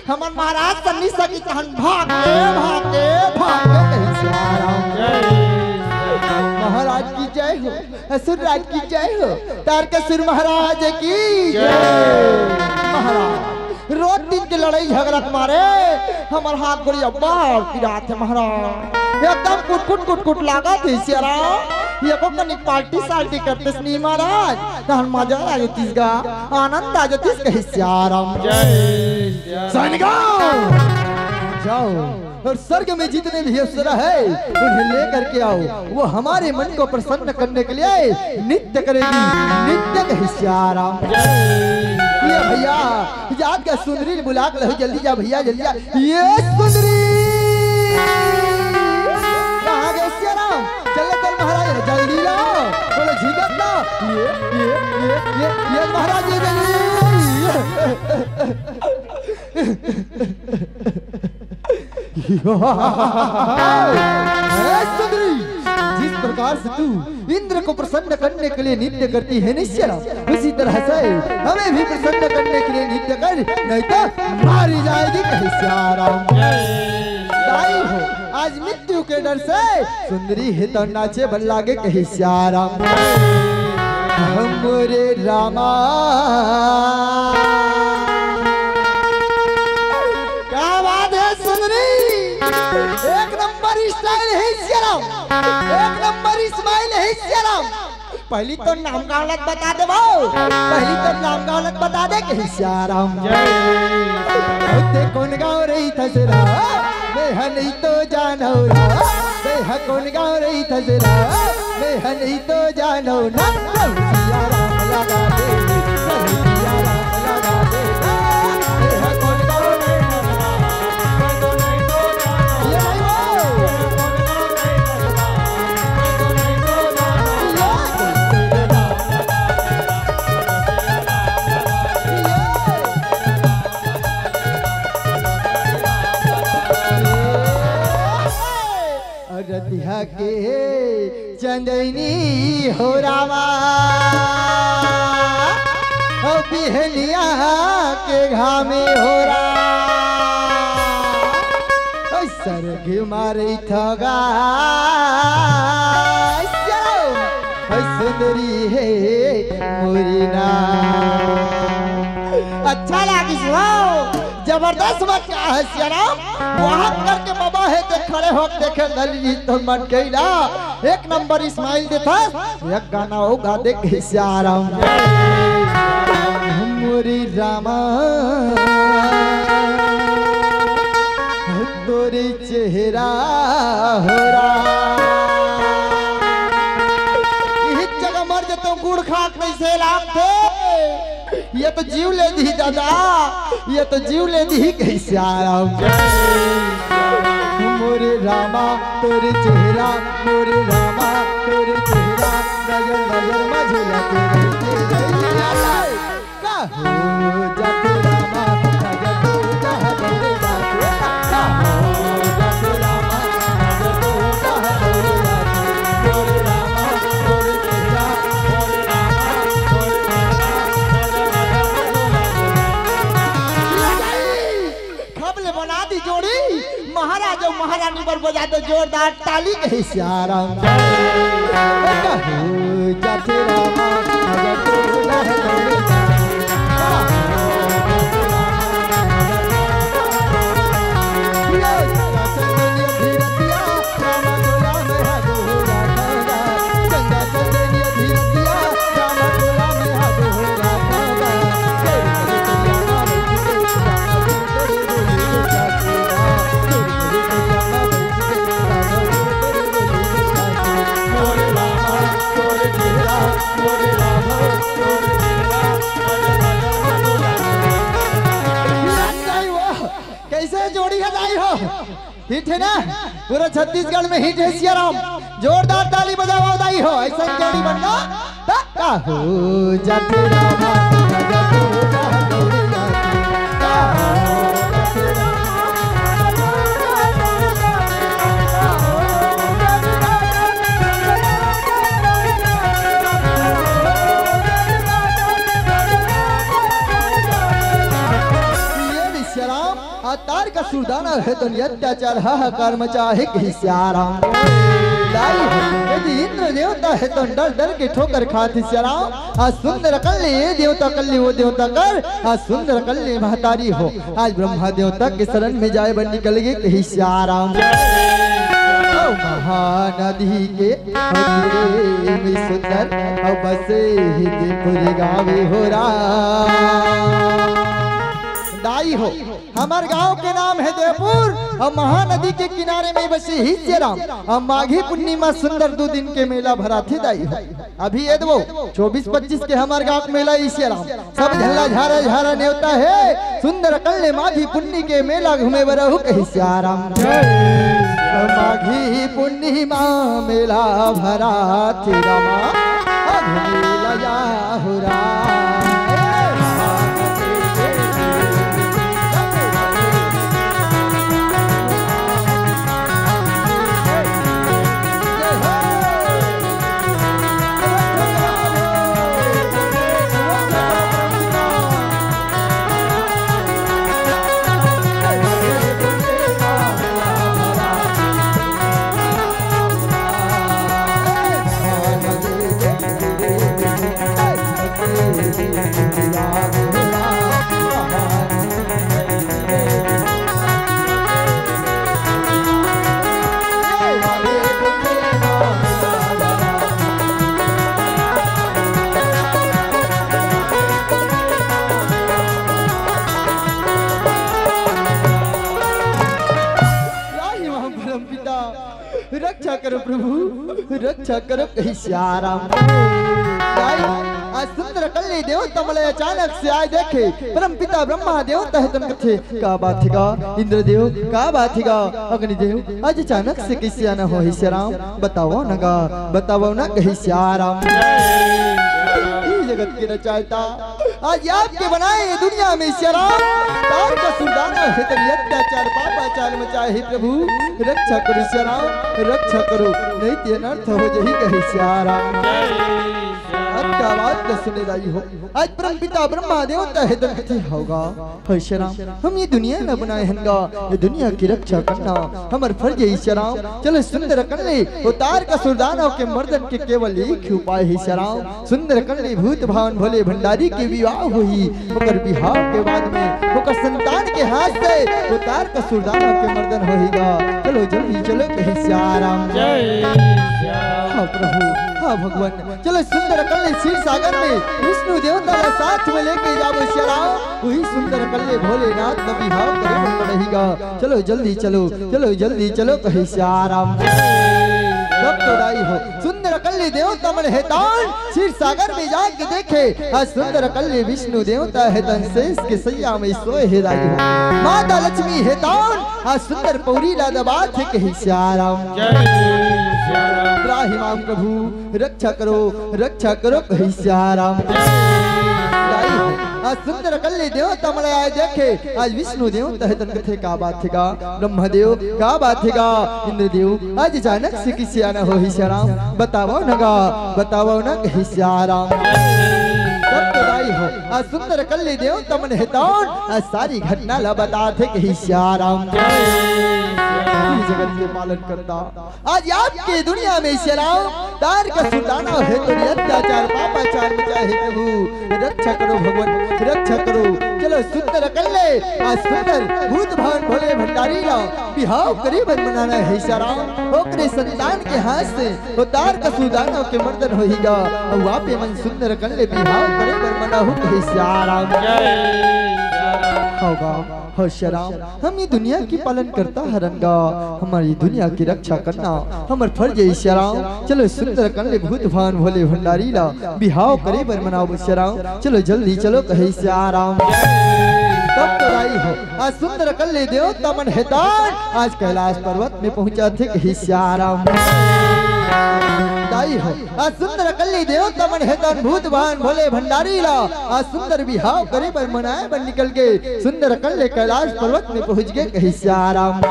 हमर महाराज सन्नी सकी तहन भागे भागे भागे कहीं सियाराम। महाराज की जय हो, असुरराज की जय हो, तारकेश्वर महाराज की जय। महाराज रोज दिन की लड़ाई झगड़ा मारे हमार हाथ गोड़ी बाढ़ पिरात है महाराज, एकदम कुट कुट कुट कुट लागा थे सियाराम। ये को कनी पार्टी साल्टी करते नहीं महाराज तहन मजा आ जतिस गा आनंद आ जतिस कहि सियाराम सैनिकों जाओ और स्वर्ग में जितने भी अप्सरा है उन्हें लेकर के आओ वो हमारे मन को प्रसन्न करने के लिए नित्य करेगी नित्य कहि सियाराम ये भैया याद का सुंदरी बुला के लो जल्दी जा भैया जल्दी जा ये सुंदरी कहाँ गए सियाराम चलो चल महाराज जल्दी लाओ बोलो झिझक ना ये महाराज ये सुंदरी जिस प्रकार से तू इंद्र को प्रसन्न करने के लिए नृत्य करती है निश्चय उसी तरह से हमें भी प्रसन्न करने के लिए नृत्य कर नहीं तो मारी जाएगी कहीं सियाराम दाई हो आज मृत्यु के डर से सुंदरी है तो नाचे बन लागे कहीं सियाराम हमरे रामा क्या बात है सुंदरी एक नंबर स्टाइल है सियाराम एक नंबर स्माइल है सियाराम पहली तो नाम का औलत बता दे भाऊ पहली तो नाम का औलत बता दे कि सियाराम ते कौन गाँव रही था जरा मैं नहीं तो जानो रा मैं कौन गाँव रही था जरा मैं नहीं तो जानो ना सियाराम लगा दे सियाराम लगा दे रतिया के चंदनी हो रामा बिहनिया के घामे हो रहा सरग मारे थगा सुंदरी है मोरीना अच्छा लगी जबरदस्त बात क्या है सियाराम वहां करके बाबा है तो खड़े हो देखे दली तो मत गईला एक नंबर इस्माइल देता एक गाना होगा देख सियाराम मोरी रामा तोरी चेहरा हो रहा इस जगह मर जतो गुड़ खा कैसे लागते ये तो जीव ले दी दादा ये तो जीव ले दी कैसे आराम मोरे रामा तोरे चेहरा मोरे रामा तोरे चेहरा नजर नजर मझुला तेरे का हो जाते रामा नजर तो जहाँ बंदे जाते का हो जाते रामा नजर तो जहाँ बंदे जाते मोरे रामा तोरे चेहरा मोरे रामा तोरे बना दी जोड़ी महाराज और महारानी पर बजा दो जोरदार ताली कही सियाराम जाते रामा हिट है ना पूरा छत्तीसगढ़ में हिट है सियाराम जोरदार ताली बजाओ दाई हो ऐसा जोड़ी बनना का हो जाते रामा तार का सुरदाना है तो अत्याचार हाहाकार मचा है कि सियाराम यदि इंद्र देवता है तो डर डर के ठोकर खाती सियाराम आज सुंदर कल्ले ये देवता कल्ले वो देवता कर आज सुंदर कल्ले महतारी हो आज ब्रह्मा देवता के शरण में जाए बन निकल गए कि सियाराम महानदी के तीरे में सुंदर बसे हिंदपुर गावे हो दाई हो। हमार गांव के नाम है देवपुर और महानदी के किनारे में बसे हिस्सेराम और माघी पूर्णिमा सुंदर 2 दिन के मेला भरा थे दाई हो। अभी ये दो 24-25 के हमार गांव मेला हिस्सेराम सब झल्ला झारा झारा नेवता है सुंदर कल्ले माघी पुण्य के मेला घूमे बरहु हिस्सेराम माघी पूर्णिमा मेला भरा थे रामा लया हो रक्षा करो प्रभु रक्षा करो हिस्सेराम। आज सुंदर कल्ले देवता मले अचानक से आए देखे परम पिता ब्रह्मा देवता है तन कथे का बात थीगा इंद्रदेव का बात थीगा अग्निदेव आज अचानक से किसी आना हो हिस्सेराम बताओ ना हिस्सेराम जगत के रचायता आज आपके बनाए दुनिया में हिस्सेराम तार का सुल्तान है तेरी अत्याचार पापाचार मचाए हे प्रभु रक्षा करो हिस्सेराम रक्षा करो नहीं तो अनर्थ हो जही कहे हिस्सेराम क्या बात न सुने दाई हो। आज परम पिता ब्रह्मा देवता है तन कथे होगा हिस्सेराम हम ये दुनिया न बनाए हनगा ये दुनिया की रक्षा करना हमार फर्ज है हिस्सेराम चलो सुंदर कल्ले उतार का सुरदानों के मर्दन के केवल एक ही उपाय हिस्सेराम सुंदर कल्ले भूत भावन भोले भंडारी के विवाह हुई ओकर विवाह के बाद में ओकर संतान के हाथ से उतार का सुरदानों के मर्दन होईगा चलो जल्दी चलो हिस्सेराम हाँ प्रभु हाँ भगवान चलो सुंदर कल्ले क्षीर सागर में विष्णु देवता का साथ में लेके जाओ हिस्सेराम वही सुंदर कल्ले भोलेनाथ का विवाह करे रहेगा चलो जल्दी चलो हिस्सेराम तो दाई हो सुंदर कल्ले देवता मन हेतान क्षीर सागर में जाके देखे आज सुंदर कल्ले विष्णु देवता हेतन शेष के सैया में सोए हे दाई हो माता लक्ष्मी हेतान आज सुंदर पौरी लादबात है के हिस्सेराम राहिमाम प्रभु रक्षा करो हिस्सेराम आज सुंदर कल्ले देवता मले आए देखे आज विष्णु देवता है तन कथे का बात थेगा ब्रह्मदेव का बात थेगा इंद्रदेव आज अचानक से किसी आना हो हिस्सेराम बताओ ना हिस्सेराम हो आज सुंदर कल्ले देवता मन हेतान आज सारी घटना ला बता थे कि हिस्सेराम जगत के पालन करता आज आपके दुनिया में हिस्सेराम तार का सुल्ताना है तो अत्याचार पापाचार मचाए हे प्रभु रक्षा करो भगवान रक्षा करो चलो सुंदर कल्ले आज सुंदर भूत भावन भोले भंडारी ला बिहाव करीब मनाना है हिस्सेराम ओकरे संतान के हाथ से वो तार का सुल्ताना के मर्दन होईगा और वापे मन सुंदर कल्ले बिहाव करीब मना हो हिस्सेराम होगा हिस्सेराम हम ये दुनिया की पालन करता हरंगा हमारी दुनिया की रक्षा करना हमार फर्ज है हिस्सेराम चलो सुंदर कल्ले भूत भावन भोले भंडारी ला बिहाव करे बर मनाओ हिस्सेराम चलो जल्दी चलो कहे हिस्सेराम तब तो राई हो आज सुंदर कल्ले देवता मन हेतान आज कैलाश पर्वत में पहुंचा थे हिस्सेराम दाई हो आज सुंदर कल्ले देवता मन हेतन भूत भावन भोले भंडारी ला आज सुंदर बिहाव करे पर मनाए बन निकल के सुंदर कल्ले कैलाश पर्वत में पहुंच गए हिस्सेराम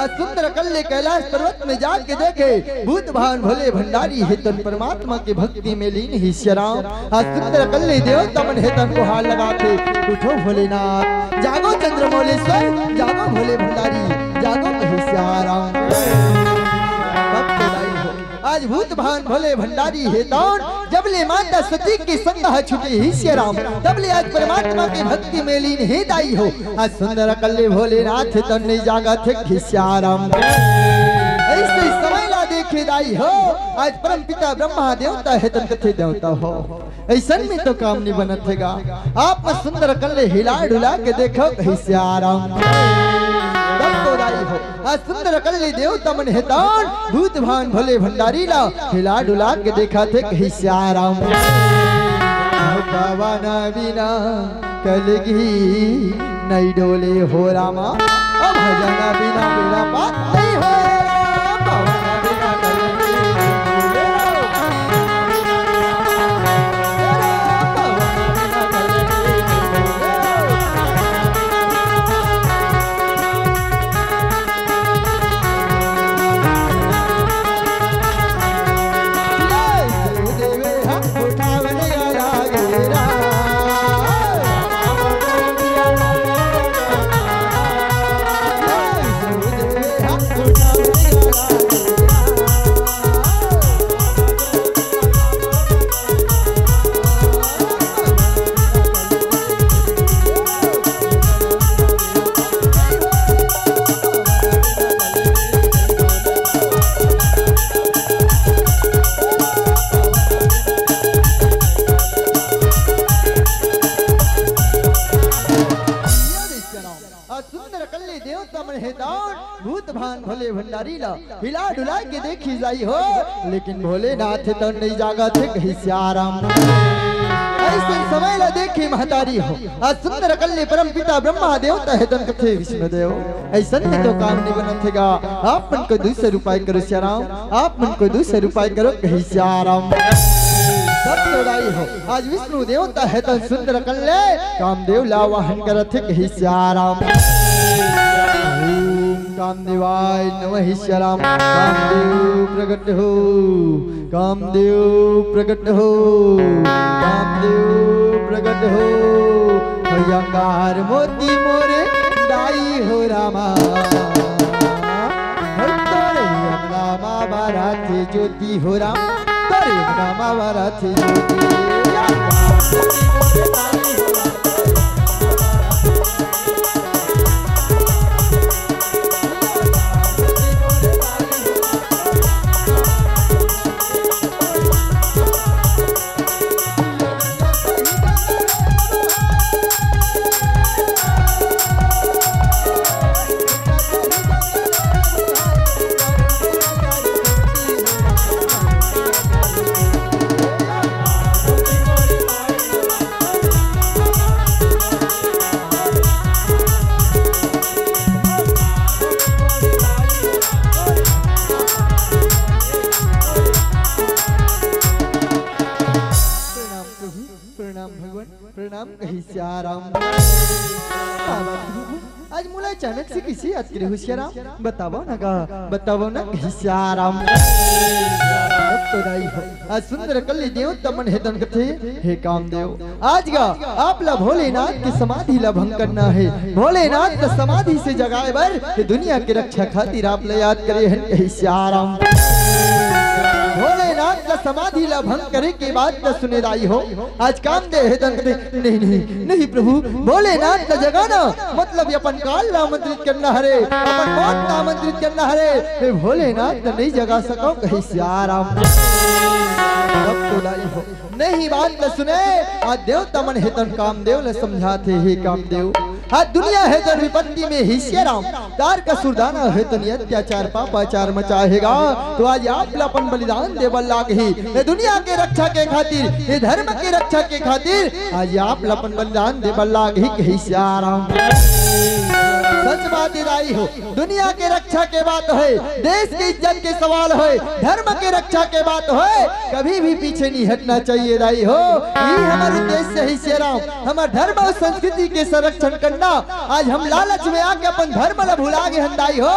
आज सुंदर कल्ले कैलाश पर्वत में जाके देखे भूत भावन भोले भंडारी हेतन परमात्मा की भक्ति में लीन हिस्सेराम आज सुंदर कल्ले देवता मन हेतन को हार लगाते उठो भोलेनाथ जागो चंद्रमौलेश्वर जागो भोले भंडारी जागो हिस्सेराम आज भूत भावन भोले भंडारी हेतन जबले माता सती की संग छुटे हिस्सेराम तबले आज परमात्मा की भक्ति में लीन हे दाई हो आज सुंदर कल्ले भोलेनाथ तन जागा थे हिस्सेराम देखे दाई हो आज परम पिता ब्रह्मा देवता है तन कथे देवता हो ऐसन में तो काम नहीं बनत हैगा। आप में सुंदर कल्ले हिला डुला के देखो कहीं से आराम तब तो दाई हो आज सुंदर कल्ले देवता मन हेतान भूत भान भोले भंडारी ला हिला डुला के देखा थे कहीं से आराम पावाना बिना कलगी नहीं डोले हो रामा अब भजना बिना मेरा बात नहीं हो पावाना बिना कलगी भंडारी ला हिला डुला के देखी जाई हो लेकिन भोलेनाथ तो नहीं जागा थे कहीं से आराम ऐसे समय ला देखी महतारी हो आज सुंदर कल्ले परम पिता ब्रह्मा देवता है तन कथे विष्णु देव ऐसा में तो काम नहीं बना थेगा। आप मन को 200 रुपए करो श्याराम आप मन को 200 रुपए करो कहीं से आराम सब लड़ाई हो आज विष्णु देवता है तो सुंदर कल्ले कामदेव ला वाहन करत थे कहीं से आराम कामदेवाय नमः श्याराम कामदेव प्रकट हो कामदेव प्रकट हो कामदेव प्रकट हो भयंकर मोती मोरे दाई हो रामा तोरे रामा बाराते ज्योति हो राम तोरे रामा बाराते ज्योति आज मुला अचानक से किसी याद करे होशियाराम बताओ ना होशियाराम तो दाई हो आज सुंदर कल्ली देवता मन हेतन कथे हे कामदेव आज का आप ला भोलेनाथ की समाधि ला भंग करना है भोलेनाथ का समाधि से जगाए बर ये दुनिया की रक्षा खातिर आप ला याद करे हैं होशियाराम भोलेनाथ का समाधि ला भंग करे के बाद का सुने दाई हो आज काम दे है नहीं नहीं नहीं प्रभु भोलेनाथ का जगाना मतलब ये अपन काल ला आमंत्रित करना हरे अपन मौत ला आमंत्रित करना हरे भोलेनाथ का नहीं जगा सको कहीं से आराम तो दाई हो नहीं बात न सुने आज देवता मन हेतन कामदेव ने समझाते हे कामदेव आज दुनिया है तो विपत्ति में हिस्सेराम तार का सुरदाना है तो अत्याचार पापाचार मचाहेगा तो आज आप अपन बलिदान देवल लाग ही ये दुनिया के रक्षा के खातिर ये धर्म के रक्षा के खातिर आज आप अपन बलिदान देवल लाग ही कहीं से आराम सच बात राई हो दुनिया के रक्षा के बात है देश की इज्जत के सवाल है धर्म के रक्षा के बात है कभी भी पीछे नहीं हटना चाहिए राई हो ये हमारे देश से ही शेराम हमारे धर्म और संस्कृति के संरक्षण करना आज हम लालच में आके अपन धर्म ला भुला के हंदाई हो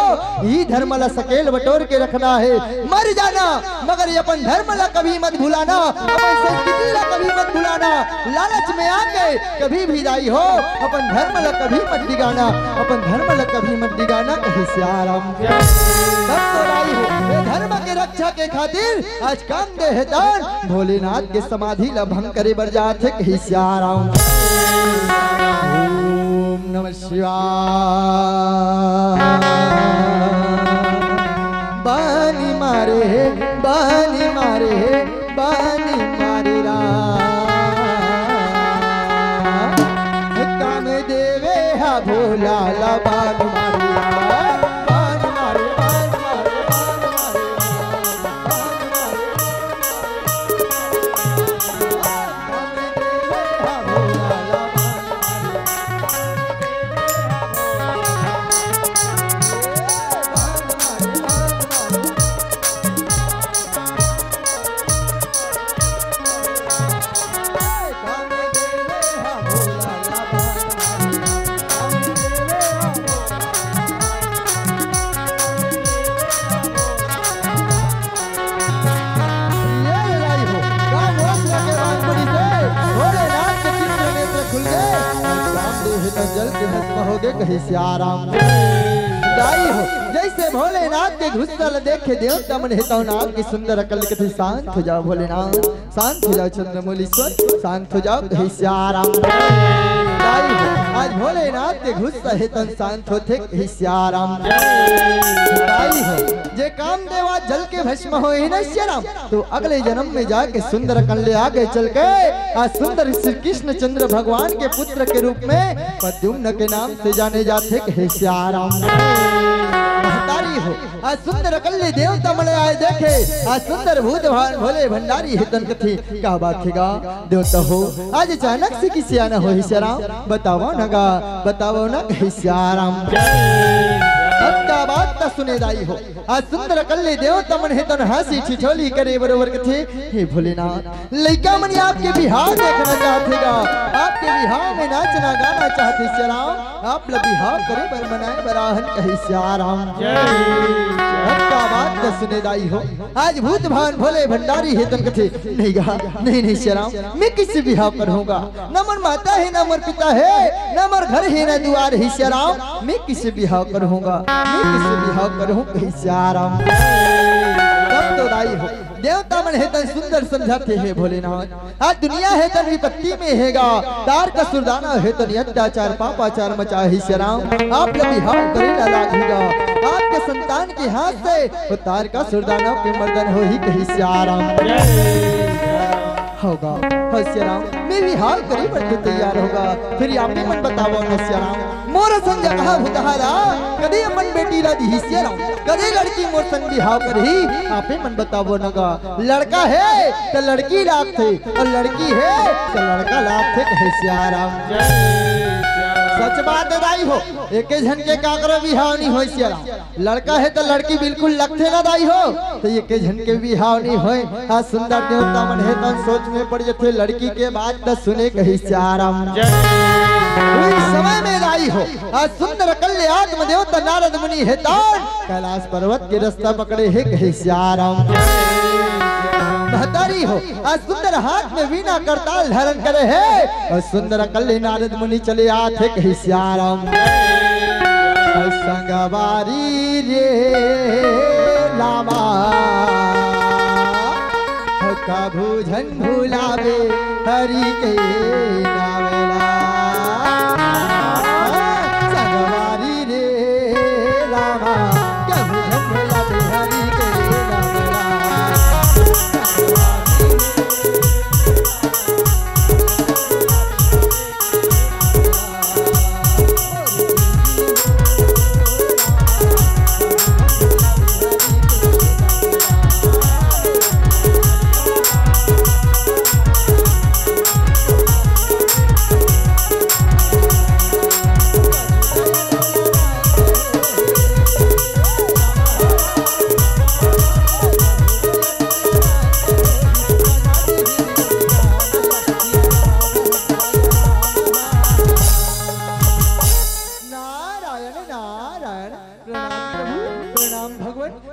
ये धर्म ला सकेल बटोर के रखना है मर जाना मगर ये अपन धर्म ला कभी मत भुलाना अपन संस्कृति ला कभी मत भुलाना लालच में आके कभी भी राई हो अपन धर्म ला कभी मत दिगाना अपन धर्म ला कभी मत दिगाना कहीं से आराम सब तो राई हो धर्म के रक्षा के खातिर आज काम दे हेतान भोलेनाथ के समाधि ला भंग करे बर जाते कहीं से आराम ओम नमः शिवाय बानी मारे हा भोला ला बान मारे बान मारे बान मारे जल के भस्म हो गए कहीं सियाराम दाई हो। जैसे भोलेनाथ के घुसल देखे देवता मन हेतु नाम की सुंदर अकल कथी शांत हो जाओ भोलेनाथ, शांत हो जाओ चंद्रमौलीश्वर, शांत हो जाओ कहीं सियाराम दाई हो। आज भोलेनाथ के घुसल हेतु शांत होते कहीं सियाराम दाई हो। जे काम देवा जल के भस्म हो ही न सियाराम तो अगले जन्म में जाके सुंदर कल्ले आगे चल के आज सुंदर श्री कृष्ण चंद्र भगवान के पुत्र के रूप में प्रद्युम्न के नाम से जाने जाते कहे सियाराम महतारी हो। आज सुंदर कल्ले देवता मले आए देखे आज सुंदर भूत भोले भंडारी हितन कथी क्या बात है देवता हो। आज अचानक से किसी आना हो सियाराम बताओ नगा बताओ ना कहे सियाराम बात त सुने दाई हो। आज सुंदर कल्ले देवता मन हेतन हंसी ठिठोली करे बरोबर कथे हे भोलेनाथ लइका मन आपके बिहार देखना चाहतेगा, आपके बिहार में नाचना गाना चाहते सियाराम, आप लोग बिहार करे बर मनाए बराहन कहे सियाराम बात त सुने दाई हो। आज भूत भान भोले भंडारी हेतन कथे नहीं गा नहीं नहीं सियाराम मैं किससे बिहार करूंगा, न मोर माता है न मोर पिता है न मोर घर है न द्वार है सियाराम मैं किससे बिहार करूंगा, किससे बिहाव करूं कहीं सियाराम तब तो दाई हो। देवता मन हेतन सुंदर समझाते हैं भोलेनाथ आज दुनिया हेतन विपत्ति में हैगा तार का सुरदाना हेतन अत्याचार पापाचार मचा ही सियाराम आप लोग बिहाव करे ना लागेगा आपके संतान के हाथ से वो तार का सुरदाना के मर्दन हो ही कहीं सियाराम होगा हो सियाराम मैं बिहाव करे बढ़ते तैयार होगा फिर आप ही मन बताओ न सियाराम मोर संग कहा भूतहारा कदे मन बेटी ला दी सियाराम कदे लड़की मोर संग बिहाव करही आप ही मन बताओ नगा लड़का है तो लड़की लाख थे और लड़की है तो लड़का लाख थे कहे सियाराम सच बात दाई हो। एक झन के काकरो बिहाव नहीं हो सियाराम लड़का है तो लड़की बिल्कुल लगते ना दाई हो तो एक झन के बिहाव नहीं होए। आज सुंदर देवता मन है तो सोच में पड़ जाते लड़की के बात तो सुने कही सियाराम समय में दाई हो। आज सुंदर कल्ले आत्म देवता नारद मुनि है कैलाश पर्वत के रास्ता पकड़े है कही सियाराम महतारी हो। आज सुंदर हाथ में वीणा करताल धारण करे है और सुंदर कल्ले नारद मुनि चले आते कही सियाराम संगवारी रे लामा कभू झन भुलावे हरि के नावेला संगवारी रे लामा कभू झन भुलावे हरि के नावेला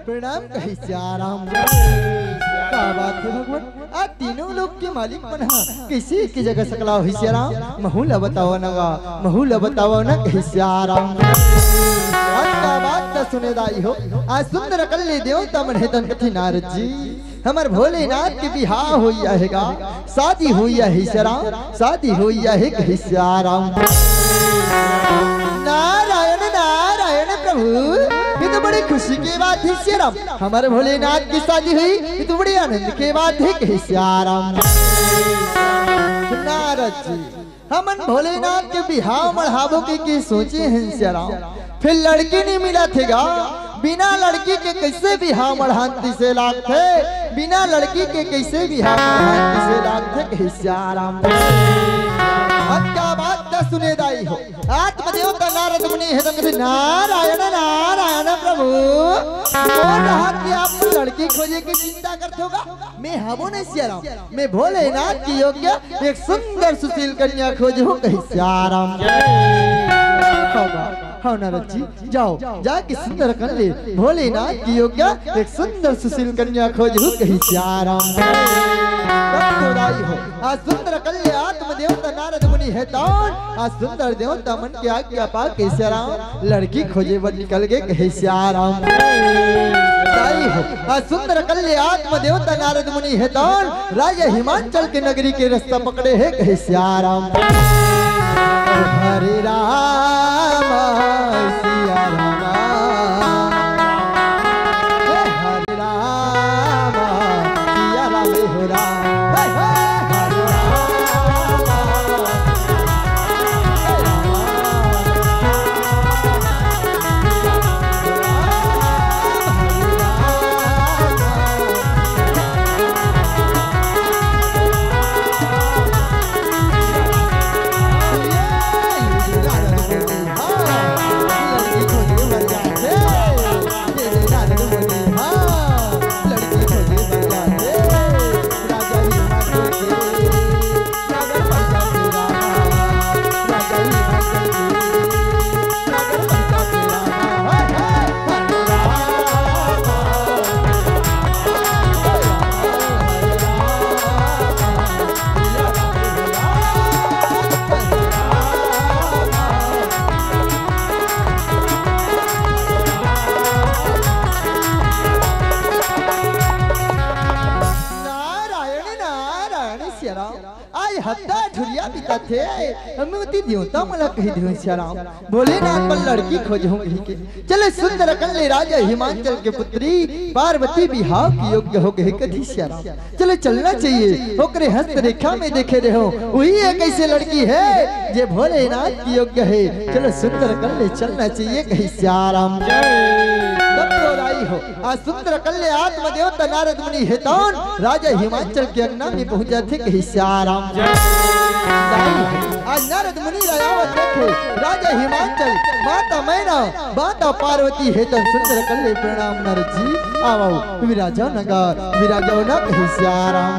प्रणाम कही सियाराम क्या बात है भगवान आज तीनों लोग के मालिक बना किसी की जगह सकला हो सियाराम महूला बताओ नगा महूला बताओ न कही सियाराम आज क्या बात तो सुने दाई हो। आज सुंदर कल्ले देवता मन हेतन कथी नारद जी हमार भोलेनाथ के बिहाव होइया हैगा शादी होइया है सियाराम शादी होइया है कही सियाराम नारायण नारायण प्रभु ये तो बड़ी खुशी की बात है सियाराम हमारे भोलेनाथ की शादी हुई ये तो बड़ी आनंद की बात है कही सियाराम नारद जी हमन भोलेनाथ के बिहाव बढ़ावो के सोचे हैं श्याराम, फिर लड़की नहीं मिला थेगा। बिना लड़की के कैसे बिहाव बढ़ाती से लाग थे, बिना लड़की के कैसे बिहाव बढ़ाती से लाग थे कहीं श्याराम। क्या बात न सुने दाई हो, आत्मदेवता नारद मुनि है नारायण नारायण प्रभु बोल रहा कि आप लड़की खोजे की चिंता करते होगा। मैं हबो नहीं श्याराम, मैं भोलेनाथ की योग्य एक सुंदर सुशील कन्या खोजूं कहीं श्याराम। हाँ नारद जी जाओ, जाके सुंदर कन्या भोलेनाथ की योग्य एक सुंदर सुशील कन्या खोजूं कहीं श्याराम। हो आज सुंदर कन्या आत्मदेवता नारद मुनि है तौन, आज सुंदर देवता मन के आज्ञा पा के श्याराम लड़की खोजे बर निकल गए कहे श्याराम। हो आज सुंदर कन्या आत्मदेवता नारद मुनि है तौन, राजा हिमांचल के नगरी के रास्ता पकड़े है कहे श्याराम। हरे राम सिया राम, हरे राम सिया राम हो राम। भोलेनाथ पर लड़की खोजूंगी के चले सुंदर कन्या राजा हिमांचल के पुत्री पार्वती बिहाव की योग्य हो गई कधी श्याराम। चले चलना चाहिए ओकरे हस्त रेखा में देखे रहो, वही एक ऐसी लड़की है जे भोलेनाथ की योग्य है। चलो सुंदर कन्या चलना चाहिए कहीं श्याराम। हो आज सुंदर कन्या आत्मदेवता नारद मुनि है तौन, राजा हिमांचल के अंगना में पहुंच जाते कहीं श्याराम। आज नारद मुनि रायावत देखे राजा हिमांचल माता मैना माता पार्वती है तन सुंदर कन्या प्रणाम नारद जी आओ विराजो नगर विराजो न कहीं श्याराम।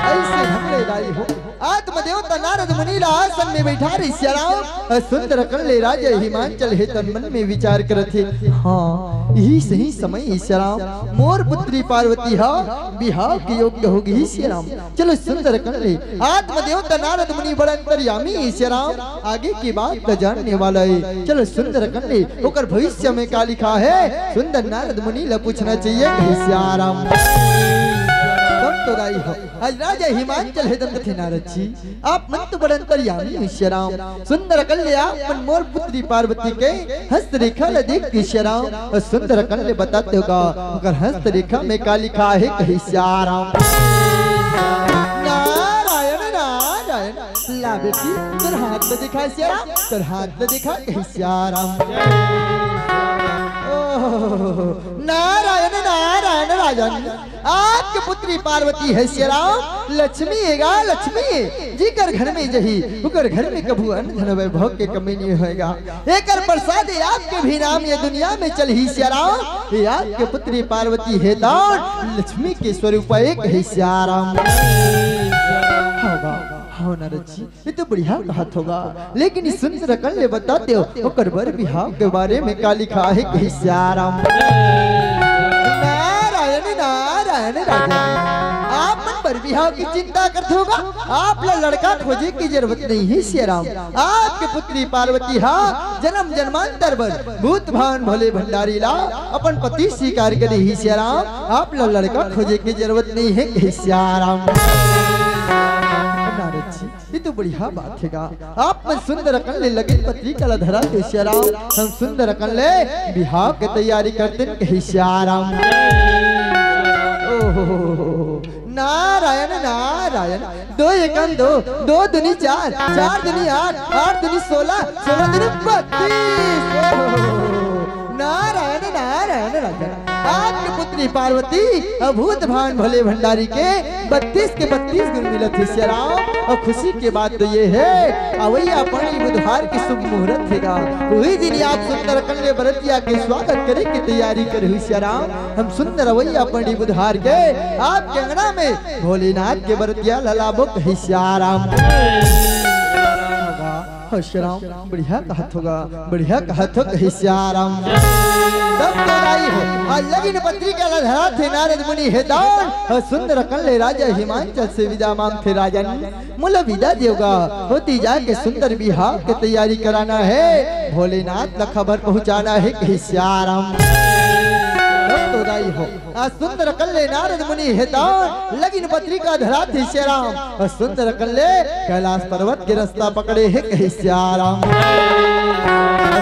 ऐसे हमले दाई हो आत्मदेवता नारद मुनि आसन में बैठा रही श्याराम। सुंदर कन्या राजा हिमांचल है तन मन में विचार करते, हाँ यही सही समय श्याराम मोर पुत्री पार्वती हा बिहाव के योग्य होगी श्याराम। चलो सुंदर कन्या आत्मदेवता नारद मुनि बड़ा अंतर्यामी श्याराम, आगे की बात का जानने वाला है। चलो सुंदर कन्या होकर भविष्य में क्या लिखा है सुंदर नारद मुनि ला पूछना चाहिए श्याराम। तो दाई हो आज राजा हिमांचल है दंत थे नारद जी आप मन तो बड़ा अंतर्यामी श्याराम। सुंदर कन्या मन मोर पुत्री पार्वती के हस्त रेखा ला देख के श्याराम और सुंदर कन्या बताते होगा अगर हस्त रेखा में क्या लिखा है कहीं श्याराम। नारायण नारायण ला बेटी तेरे हाथ में दिखा श्याराम, तेरे हाथ में दिखा कहीं श्याराम। नारायण नारायण राजन आपकी पुत्री पार्वती है श्याराम। लक्ष्मी हैगा लक्ष्मी जी कर घर में जही उकर घर में कभू अन्न धन वैभव के कमी नहीं होएगा। एकर प्रसाद आपके भी नाम ये दुनिया में चल ही श्याराम। ये आपके पुत्री पार्वती है दान लक्ष्मी के स्वरूप एक है श्याराम। हाँ नारद जी ये तो बढ़िया बात होगा, लेकिन इस सुंदर कन्या बताते हो ओकर बर बिहाव के बारे में क्या लिखा है कहीं श्याराम। नारायण नारायण राजा आप मन पर बिहाव की चिंता करते होगा, आप लड़का खोजे की जरूरत नहीं है श्याराम। आपके पुत्री पार्वती हाँ जन्म जन्मांतर भर भूत भान भोले भंडारी ला अपन पति स्वीकार करे ही श्याराम। आप लड़का खोजे की जरूरत नहीं है श्याराम। ये तो बढ़िया बात है आप मन सुंदर कन्या लगे पत्रिका ला धरा के श्याराम। हम सुंदर कन्या बिहाव की तैयारी करते कहीं श्याराम। ओहो नारायण नारायण। 2 एकम 2, 2 दूनी 4, 4 दूनी 8, 8 दूनी 16, 16 दूनी 32। नारायण नारायण राजा। आपकी पुत्री पार्वती अभूत भान भोले भंडारी के 32 के 32 गुण मिलत है श्याराम। और खुशी के बात तो ये है अवैया पानी बुधवार की शुभ मुहूर्त है। वही दिन आप सुंदर कन्या बरतिया के स्वागत करे की तैयारी करे श्याराम। हम सुंदर अवैया पानी बुधवार के आपके अंगना में भोलेनाथ के बरतिया ललाबो कही श्याराम। श्याराम बढ़िया कहत होगा, बढ़िया कहत हो कही श्याराम। तब तो राई हो आज लगिन पत्रिका धरा थे नारद मुनि है दान। और सुंदर कन्या राजा हिमांचल से विदा मांग थे राजन। मुल विदा देगा होती जाके सुंदर बिहार की तैयारी कराना है। भोलेनाथ का खबर पहुंचाना है कही श्याराम। तो राई हो आज सुंदर कन्या नारद मुनि है दान। लगिन पत्रिका धरा थे श्याराम। और सुंदर कन्या कैलाश पर्वत के रास्ता पकड़े है कही श्याराम।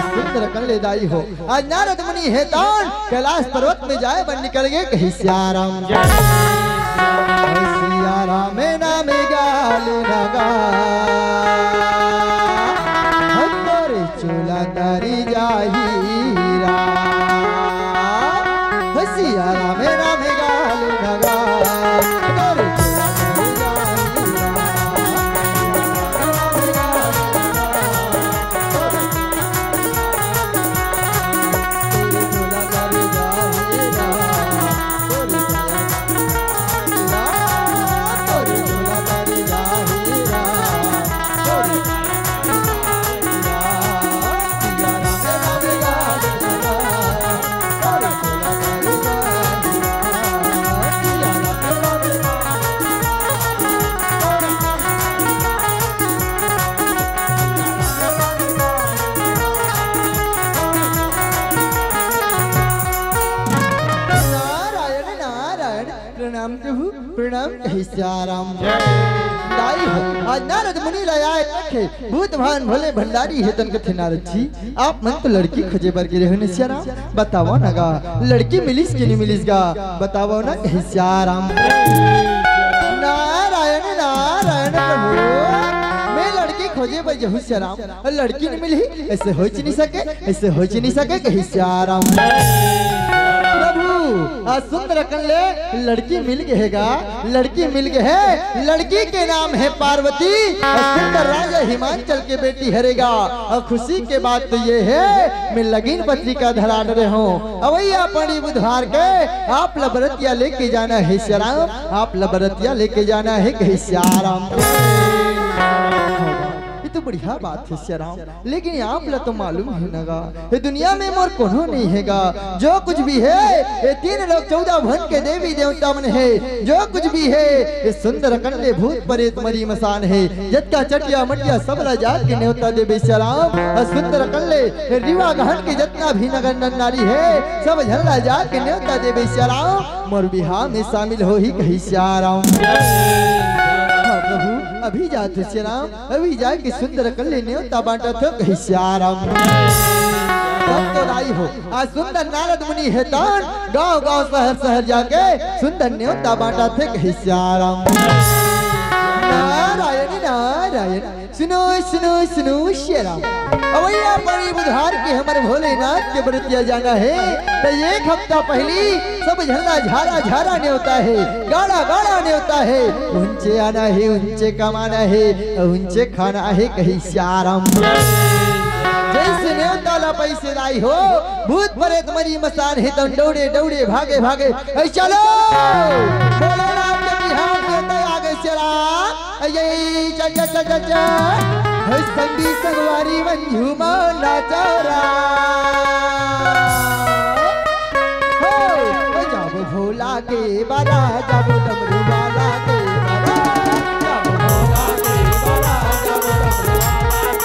सुंदर कन्या दाई हो आज नारद मुनि है दान। कैलाश पर्वत में जाए बन निकल गए कही श्याराम। श्याराम नाम गाल लगा चूला तारी जाहीरा। श्याराम नाम गाल लगा प्रणाम कही श्याराम। दाई हो आज नारद मुनि लाए रखे भूत भान भोले भंडारी है तन कथे नारद जी। आप मन तो लड़की खोजे बर के रहने श्याराम। बताओ ना गा लड़की मिलिस कि नहीं मिलिस गा बताओ ना कही श्याराम। नारायण नारायण प्रभु मैं लड़की खोजे बर जहू श्याराम। लड़की नहीं मिली ऐसे हो नहीं सके, ऐसे हो नहीं सके कही श्याराम। सुंदर कन्या लड़की मिल गएगा, लड़की मिल गए है। लड़की के नाम है पार्वती। सुंदर राजा हिमांचल के बेटी हरेगा। और खुशी के बात तो ये है मैं लगिन पत्रिका धरा रहे हूँ। अवैया पानी बुधवार के आप लबरतिया लेके जाना है श्याराम। आप लबरतिया लेके जाना है कही श्याराम। तो बढ़िया बात है श्याराम। लेकिन आप ला तो मालूम है नगा ये दुनिया में मोर कोनो नहीं हैगा। जो कुछ भी है ये 3 लोग 14 भवन के देवी देवता मन है। जो कुछ भी है ये सुंदर कन्या भूत प्रेत मरी मसान है। जटका चटिया मटिया सब राजा के न्योता देवी श्याराम। और सुंदर कन्या रिवा गहन के जितना भी नगर नारी है सब झल्ला जा के न्योता देवी श्याराम। मोर बिहार में शामिल हो ही कही श्याराम। प्रभु अभी जाते श्याराम, अभी जाके सुंदर कन्या न्योता बांटा तो कही श्याराम। तब तो राई हो आज सुंदर नारद मुनि है तान। गांव गांव शहर शहर जाके सुंदर न्योता बांटा थे कही श्याराम। नारायण नारायण सुनो सुनो सुनो श्याराम। अवैया पानी बुधवार के हमारे भोलेनाथ के बरतिया जाना है। तो 1 हफ्ता पहली सब झल्ला झारा झारा न्योता है, गाड़ा गाड़ा न्योता है। ऊंचे आना है, ऊंचे कमाना है, ऊंचे खाना है कही श्याराम। जैसे न्योता ला पैसे लाई हो भूत प्रेत मरी मसान है तो दौड़े दौड़े भागे भागे चलो भोलेनाथ के बिहार में आ गए श्याराम। चल चल चल चल चल संगी संगवारी मंजू माना चौरा हो जब भोला के बारा जब डमरू वाला के बारा जब भोला के बारा जब डमरू वाला के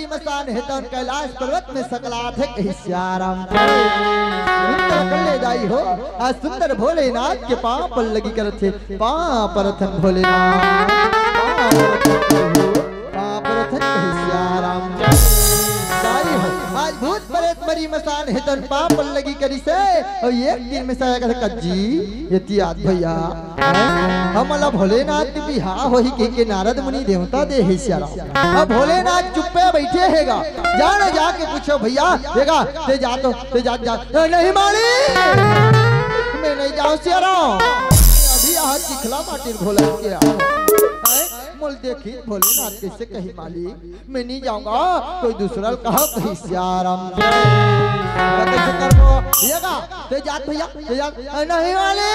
मरी मसान है तो कैलाश पर्वत में सकलात है कहीं श्याराम सुंदर कल्ले दाई हो आज सुंदर भोलेनाथ के पांव पर लगी कर थे पांव पर थन भोलेनाथ पांव पर थन कहीं श्याराम दाई हो आज भूत प्रेत मरी मसान है तो पांव पर लगी करी से और एक दिन में साया कहते कज्जी ये याद भैया हमला भोलेनाथ की बिहार हो ही के नारद मुनि देवता दे है श्याराम अब भोलेनाथ चुप्पे बैठे हैगा जाने जाके पूछो भैया देगा ते जा तो ते जा नहीं माली मैं नहीं जाऊं श्याराम अभी यहाँ चिखला माटी भोला के मोल देखी भोलेनाथ कैसे कही मालिक मैं नहीं जाऊंगा कोई दूसरा कहा कहीं श्याराम कैसे करो येगा ते जात भैया ते जात नहीं वाले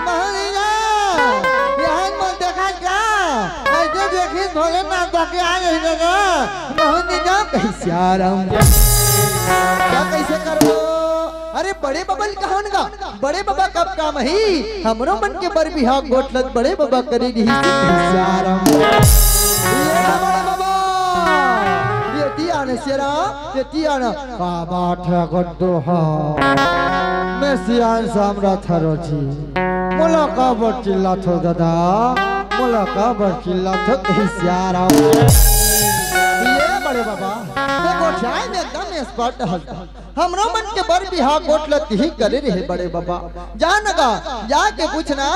नहीं जा यहाँ मोल देखा क्या ऐसे देखी भोलेनाथ जाके आ गई ना नहीं जा कहीं श्याराम क्या कैसे करो अरे बड़े बबल कहान का बड़े बाबा कब काम ही हमरो मन के बर बिहा गोठलत बड़े बाबा करेगी श्याराम ये बड़े बाबा ये तियान शेरा ये तियान बाबा ठगतो हा मैं सियान सामरा थरोची मोला का बर चिल्ला थो दादा मोला का बर चिल्ला थो श्याराम ये बड़े बाबा देखो चाय में एकदम स्पष्ट हंसता हमरो मन के बर बिहा गोठलत ही करे रहे बड़े बाबा जानगा जाके पूछना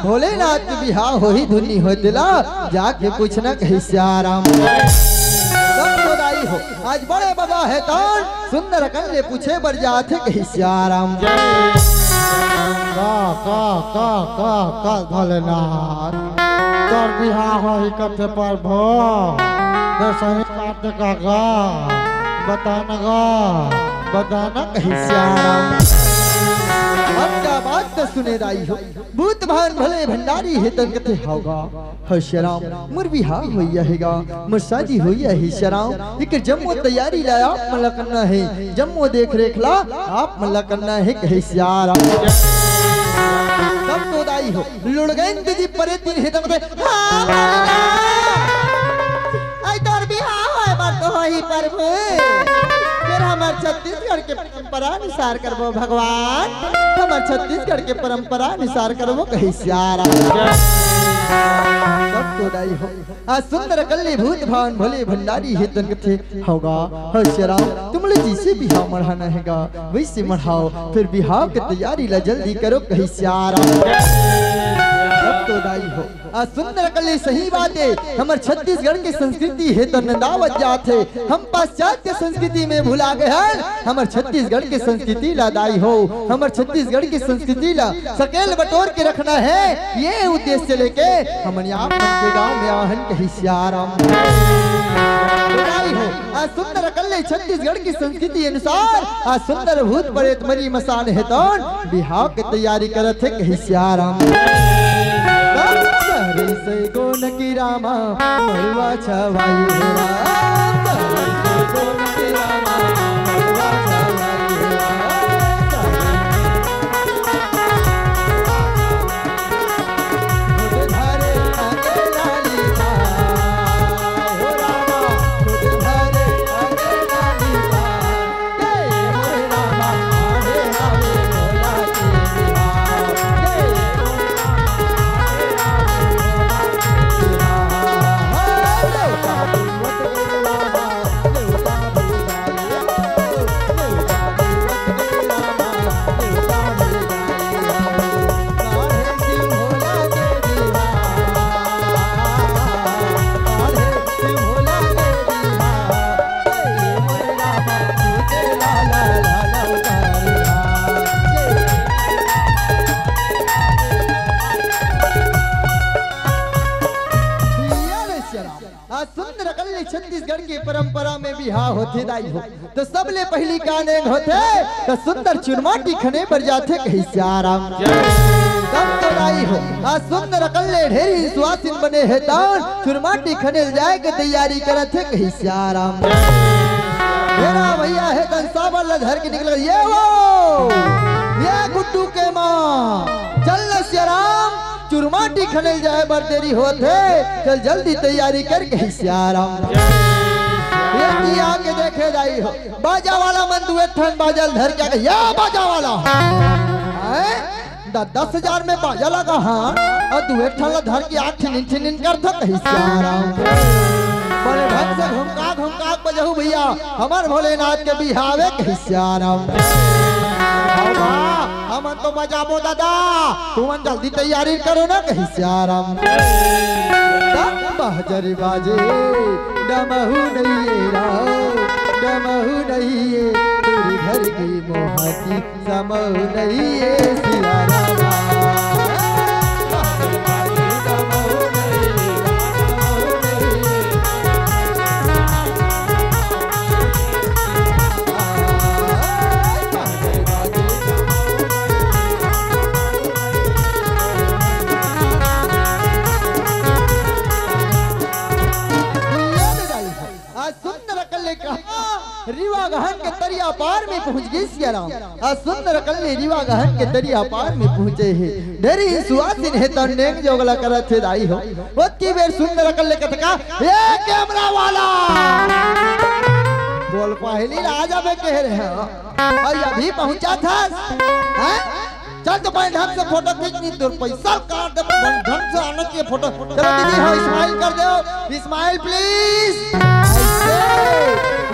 भोलेनाथ के बिहा हो ही धुनी हो दिला जाके पूछना कहीं श्याराम हो आज बड़े बाबा है कौन सुंदर कल्ले पूछे बर जाते कहीं श्याराम का भोलेनाथ तोर बिहा हो ही कथे पर भो सही बात का बताना कहीं श्याराम अब क्या बात तो सुने दाई हो भूत भान भले भंडारी है तन कथे होगा हो श्याराम मुर बिहार होइया हैगा मुर शादी होइया है श्याराम एक जम्मो तैयारी लाया मला करना है जम्मो देख रेख ला आप मला करना है कहीं श्याराम तब तो दाई हो लुड़गैन दीदी परे दिन है तब आई तोर बिहार है बात तो ही प्रभु फिर हमारे छत्तीसगढ़ के परंपरा अनुसार करबो भगवान हमारे छत्तीसगढ़ के परंपरा अनुसार करबो कहीं श्याराम सब तो दाई हो आज सुंदर कल्ले भूत भान भोले भंडारी है तन कथे होगा हो श्याराम तुमले जिसे बिहाव मढ़ाना हैगा वैसे मढ़ाओ फिर बिहाव की तैयारी ला जल्दी करो कहीं श्याराम सब तो दाई हो आज सुंदर कल्ले सही बात है हमारे छत्तीसगढ़ की संस्कृति है तो नंदावत जात है हम पाश्चात्य संस्कृति में भुला गए हैं हमारे छत्तीसगढ़ की संस्कृति ला दाई हो हमारे छत्तीसगढ़ की संस्कृति ला सकेल बटोर के रखना है ये उद्देश्य लेके हम यहाँ के गांव में आहन कहीं श्याराम हो आज सुंदर कल्ले छत्तीसगढ़ की संस्कृति अनुसार आज सुंदर भूत प्रेत मरी मसान है तो बिहाव की तैयारी करत है कहीं श्याराम से गोन की रामा मलवा छवाई राम से गोन की रामा मलवा छवाई धरे आगे लाली हो रामा धरे आगे लाली जय रामा आवे आवे भोला की छत्तीसगढ़ की परंपरा में बिहार होते दाई हो तो सबले पहली काने होते तो सुंदर चुनमाटी खने पर जाते कहीं श्याराम तब तो दाई हो आज सुंदर कल्ले ढेरी सुहासिन बने है दान चुनमाटी खने जाए के तैयारी करते कहीं श्याराम मेरा भैया है तन साबल धर के निकल ये गुड्डू के माँ चल श्याराम चुरमाटी खनल जाए बर देरी होते चल जल्दी तैयारी करके श्याराम ये आके देखे जाई हो बाजा वाला मन दुए ठन बाजल धर के या बाजा वाला हैं 10,000 में बाजा लगा हाँ और दुए ठन धर के आठ ठिन कर था कहीं सारा बड़े ढंग से घुमका बजहू भैया हमार भोलेनाथ के बिहावे कहीं सारा हम तो बजाबो दादा तुमन जल्दी तैयारी करो ना कहीं साराम बहजरी बाजे डमहू नहीं डमहू नहीं तेरे घर की मोह की समहू नहीं सियाराम रीवा गहन के दरिया पार में पहुंच गए सियाराम आज सुंदर कल्ले रीवा गहन के दरिया पार में पहुंचे है ढेरी सुहासिन है तो नेक जोगला करत थे दाई हो ओती बेर सुंदर कल्ले कथका ए कैमरा वाला बोल पहली राजा में कह रहे हैं और अभी पहुंचा था हैं चल तो भाई ढंग से फोटो खींचनी तो पैसा काट दे ढंग से आना चाहिए फोटो चलो दीदी हाँ स्माइल कर दो स्माइल प्लीज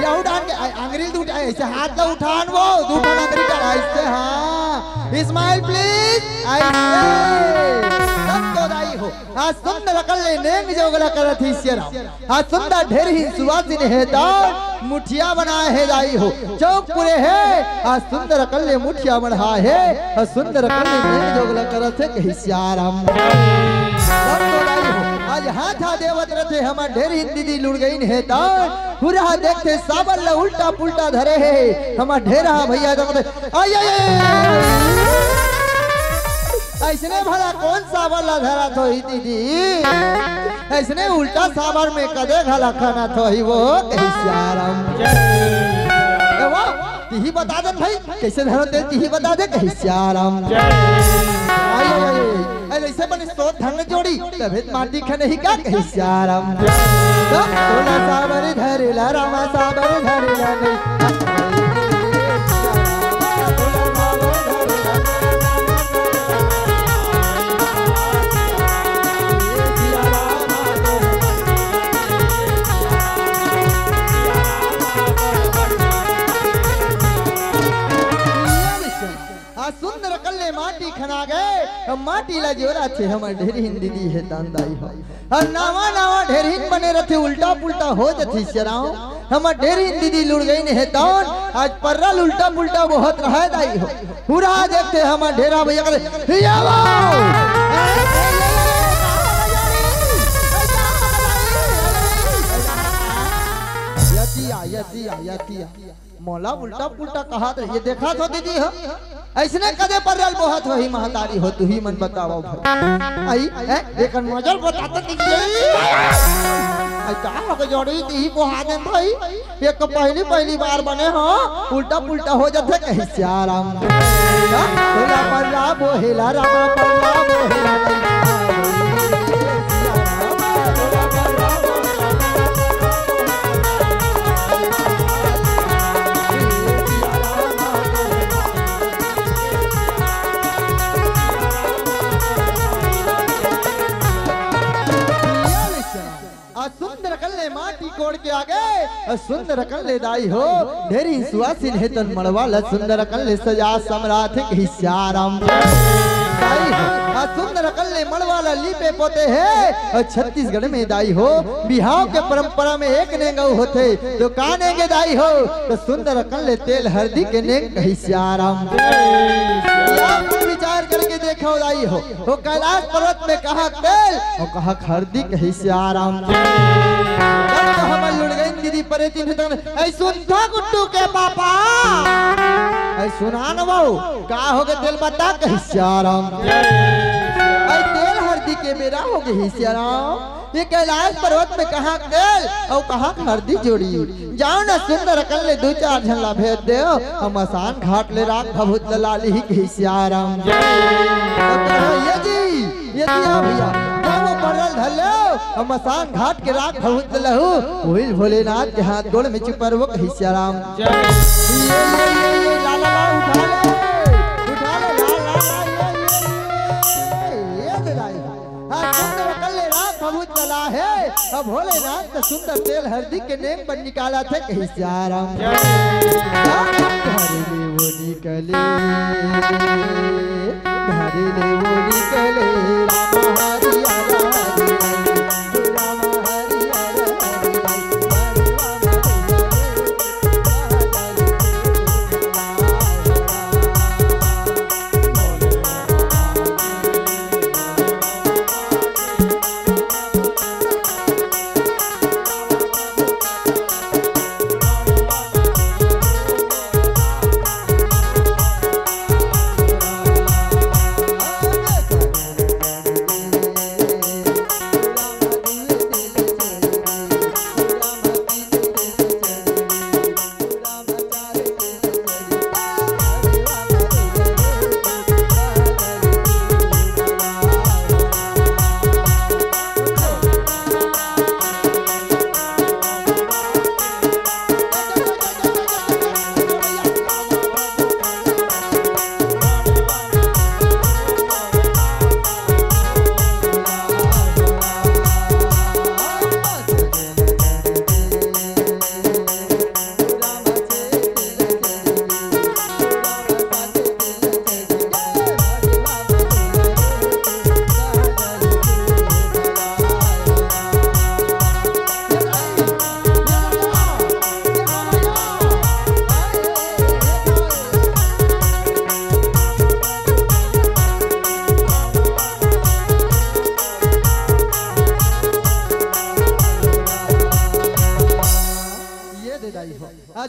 ये उठान के अंग्रेज उठा ऐसे हाथ का उठान वो दूठान अंग्रेज का ऐसे हाँ स्माइल प्लीज ऐसे सब तो दाई हो आज सुंदर कल्ले नेंग जोगला करत ही सिरा आज सुंदर ढेर ही सुवासिन है दार मुठिया बनाए है दाई हो चौक पूरे है आज सुंदर कल्ले मुठिया बना है और सुंदर कल्ले नेंग जोगला करत है कहीं सियाराम सब तो दाई हो आज हाथ देवत रथे हमार ढेर हिंदी दी लुड़ गई है दार पूरा देखते साबर ला उल्टा पुल्टा धरे है हमार ढेरा भैया ऐसने भला कौन साबर ला धरा तो ही दीदी ऐसने उल्टा साबर में कदे घला खाना तो ही वो सियाराम तिही बता दे भाई कैसे धरो दे तिही बता दे कहीं सियाराम ऐसे बने सो धन जोड़ी तभी माटी खने ही का कहीं सियाराम तोला साबर धरेला रामा साबर धरेला नहीं सुंदर कल्ले माटी खना गए माटी ला जोरा थे हमार ढेर हिंदी दी है तांदाई हो और नावा नावा ढेर हिंद बने रहते उल्टा पुल्टा हो जाती शराओ हमार ढेर हिंदी दी लुड़ गई है तान आज पर्रल उल्टा पुल्टा बहुत रहा दाई हो पूरा देखते हमार ढेरा भैया करे यतिया मौला उल्टा पुल्टा कहा ये देखा तो दीदी हो ऐसने कदे पर्रल बहुत हो ही महतारी हो तू ही मन बताओ भाई आई एक नजर बताते दीजिए आई कहां हो जोड़ी ती को हाथ भाई एक पहली बार बने हो उल्टा पुल्टा हो जाते कहीं सियाराम बोला पर्रा बोहेला रामा पर्रा बोहेला सुंदर कल्ले माटी कोड़ के आगे सुंदर कल्ले दाई हो ढेरी सुहासिन है तन मड़वाला सुंदर कल्ले सजा सम्राट के सियाराम दाई हो सुंदर कल्ले मड़वाला लीपे पोते है छत्तीसगढ़ में दाई हो बिहाव के परंपरा में एक नेंगऊ होते तो का नेंगे दाई हो तो सुंदर कल्ले तेल हल्दी के नेंग कही सियाराम विचार करके देखो दाई हो वो कैलाश पर्वत में कहा तेल और कहा हल्दी कही सियाराम हमार लुड़ गई दीदी परे तीन ऐ सुनता गुड्डू के पापा ऐ सुना न वो का हो गए तेल बता कही सियाराम ऐ तेल हल्दी के मेरा हो गई सियाराम ये कैलाश पर्वत में कहा तेल और कहा हल्दी जोड़ी जाओ ना सुंदर कल्ले 2-4 झल्ला भेज दे हम आसान घाट ले राख भभूत लाली ही कही सियाराम ये जी हाँ भैया वो पर्रल धर लो और मसान घाट के राख बहुत लहू वही भोलेनाथ के हाथ गोड़ में चुपर वो कही श्याराम ये ला ला ला उठा ले ला ला ये दे लाई आज सुंदर कल्ले राख बहुत चला है अब भोलेनाथ का सुंदर तेल हल्दी के नेम पर निकाला था कही श्याराम घरे ले वो निकले घरे ले वो निकले राम हरिया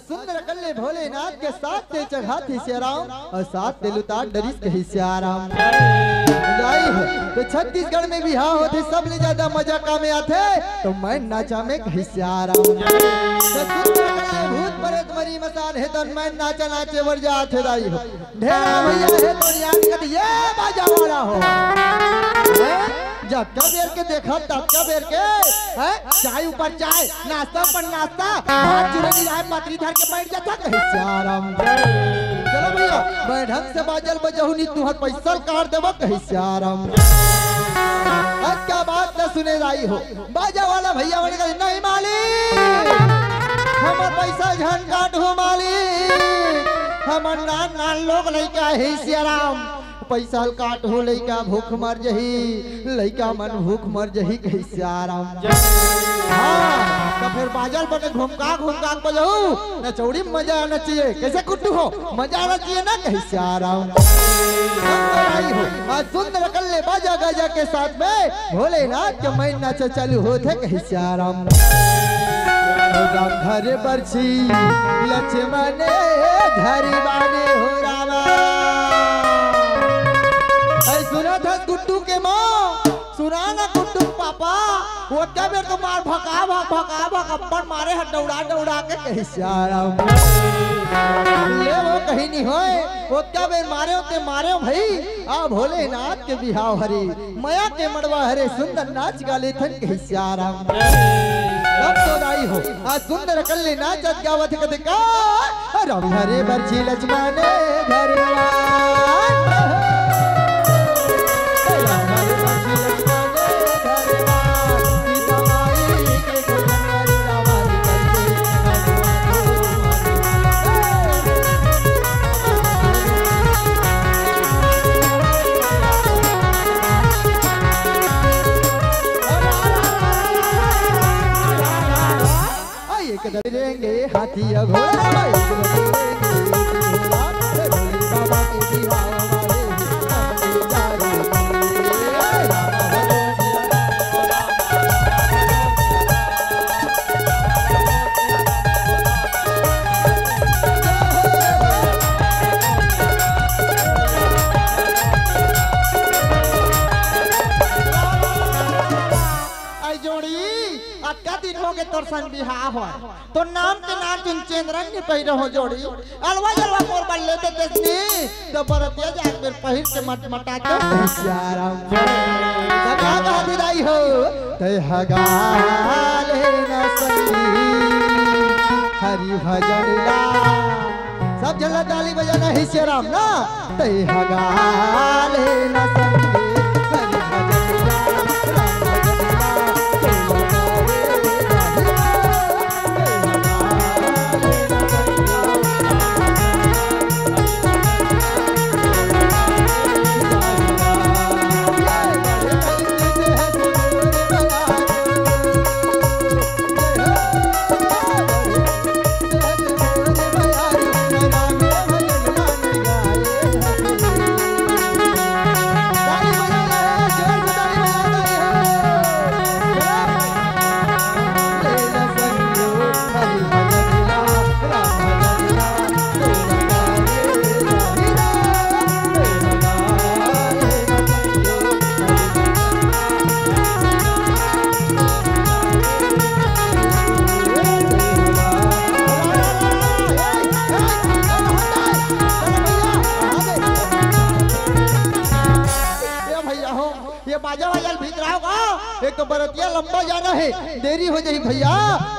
सुंदर कल्ले भोलेनाथ के साथ ते चढ़ाते श्याराम और साथ ते लुतार डरिस कही श्याराम तो छत्तीसगढ़ में भी हाँ होते सब ले ज्यादा मजा का में आते तो मैं नाचा में कही श्याराम भूत प्रेत मरी मसान है तो मैं नाचा नाचे वर जाते दाई हो ढेरा भैया है तो याद कर ये बाजा वाला हो जब बेर के देखा तब बेर के चाय ऊपर चाय नाश्ता पर नाश्ता हाथ जुड़ेगी राय पतरी धर के बैठ जाता कहीं श्याराम चलो भैया मैं ढंग से बाजल बजहू नहीं तुहर पैसा काट देवा कहीं श्याराम आज क्या बात न सुने रही हो बाजा वाला भैया बोले नहीं मालिक हमार पैसा झन काट हो मालिक हमार नान लोग लइका है श्याराम पैसा काट हो लइका भूख मर जही लइका मन भूख मर जही कही श्याराम हाँ तो फिर बाजल बने घूमका बजाऊ न चौड़ी मजा आना चाहिए कैसे कुट्टू हो मजा आना चाहिए ना कही श्याराम आज सुंदर कल्ले बाजा गाजा के साथ में भोलेनाथ के महीना से चालू होते कही श्याराम घर बरछी लक्ष्मण धरी बाने हो रामा सुना था गुड्डू के माँ सुना ना गुड्डू पापा वो क्या मेरे को मार भगा अपन मारे है दौड़ा के कहीं श्याराम ले वो कहीं नहीं होए वो क्या मेरे मारे हो भाई आ भोलेनाथ के बिहाव हरी मया के मड़वा हरे सुंदर नाच गाले थन कहीं श्याराम अब तो दाई हो आज सुंदर कल्ले नाच गावत कदे का राम हरे बरछी लक्ष्मण धरे देंगे हाथी घोड़ा बाबा के तोरसन बिहार हो तो नाम के नाम चेंद्रन ने पहिरो हो जोड़ी अलवा जलवा मोर बल्ले ते देसनी तो बरतिया जाक बेर पहिर के मटमटाते सियाराम सगा विदाई हो तय हगाले न सली हरि भजन ला सब जला ताली बजाना है सियाराम ना तय हगाले न सली हरि भजन ला राम भजन ला एक तो बरतिया लंबा जाना है देरी हो जाई भैया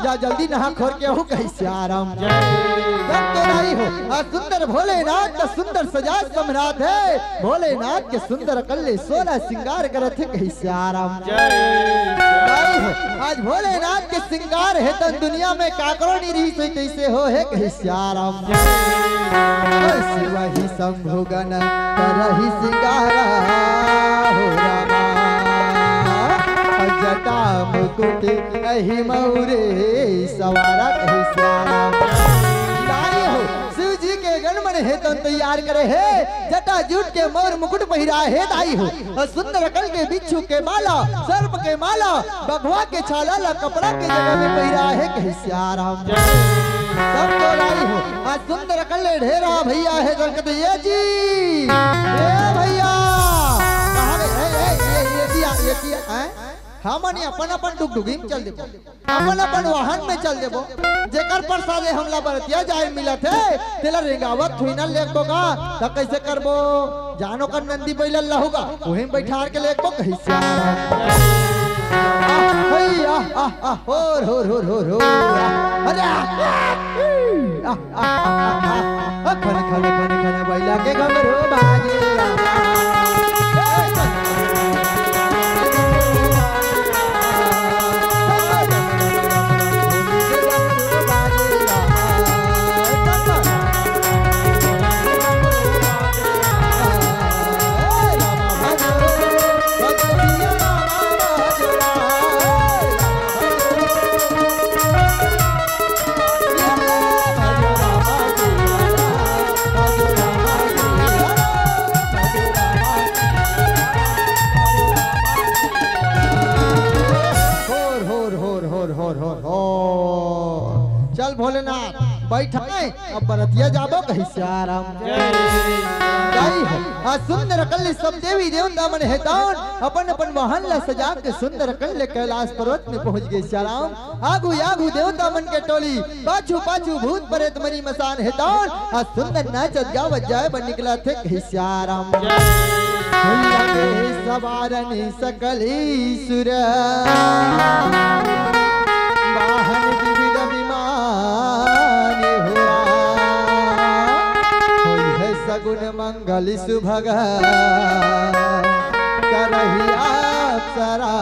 जा जल्दी नहा खोर के हो कैसे आराम सब तो नहीं हो आज सुंदर भोलेनाथ का सुंदर सजाज सम्राट है भोलेनाथ के सुंदर कल्ले सोना श्रृंगार करत है कैसे आराम नहीं हो आज भोलेनाथ के श्रृंगार है तो दुनिया में काकरो नहीं रही सोई तैसे हो है कैसे आराम वही शंभु गण करहि श्रृंगारा हो रामा जटा मुकुट कही मौरे सवारा कही श्याम हो शिव जी के गणमन है तो तैयार करे है जटा जूट के मोर मुकुट पहिरा है दाई हो और सुंदर कल के बिच्छू के माला सर्प के माला बघवा के छाला ला कपड़ा के जगह में पहिरा है कही श्याम सब तो लाई हो आज सुंदर कल ढेरा भैया है जगत ये जी भैया हमनी अपन अपन डुगडुगी में चल देबो अपन अपन वाहन में चल देबो जेकर प्रसादे हमला बरतिया जाए मिलत है तेला रेगावत थुइना लेको का त कैसे करबो जानो कर नंदी बैल लहुगा ओही में बैठार के लेको कैसे भैया होर होर होर होर अरे खन खन खन खन बैला के घमरो बाजे चल भोलेनाथ बैठा अब बरतिया जाबो कहीं से आराम सुंदर कल्ले सब देवी देवता मन हेतान अपन अपन वाहन ला सजा के सुंदर कल्ले कैलाश पर्वत में पहुंच गए श्याम आगू आगू देवता मन के टोली पाछू पाछू भूत प्रेत मरी मसान हेतान आज सुंदर नाचत गावत जाए बन निकला थे कहीं श्याम सवारन सकली सुर वाहन विविध विमान है सगुन मंगल सुभग करही अप्सरा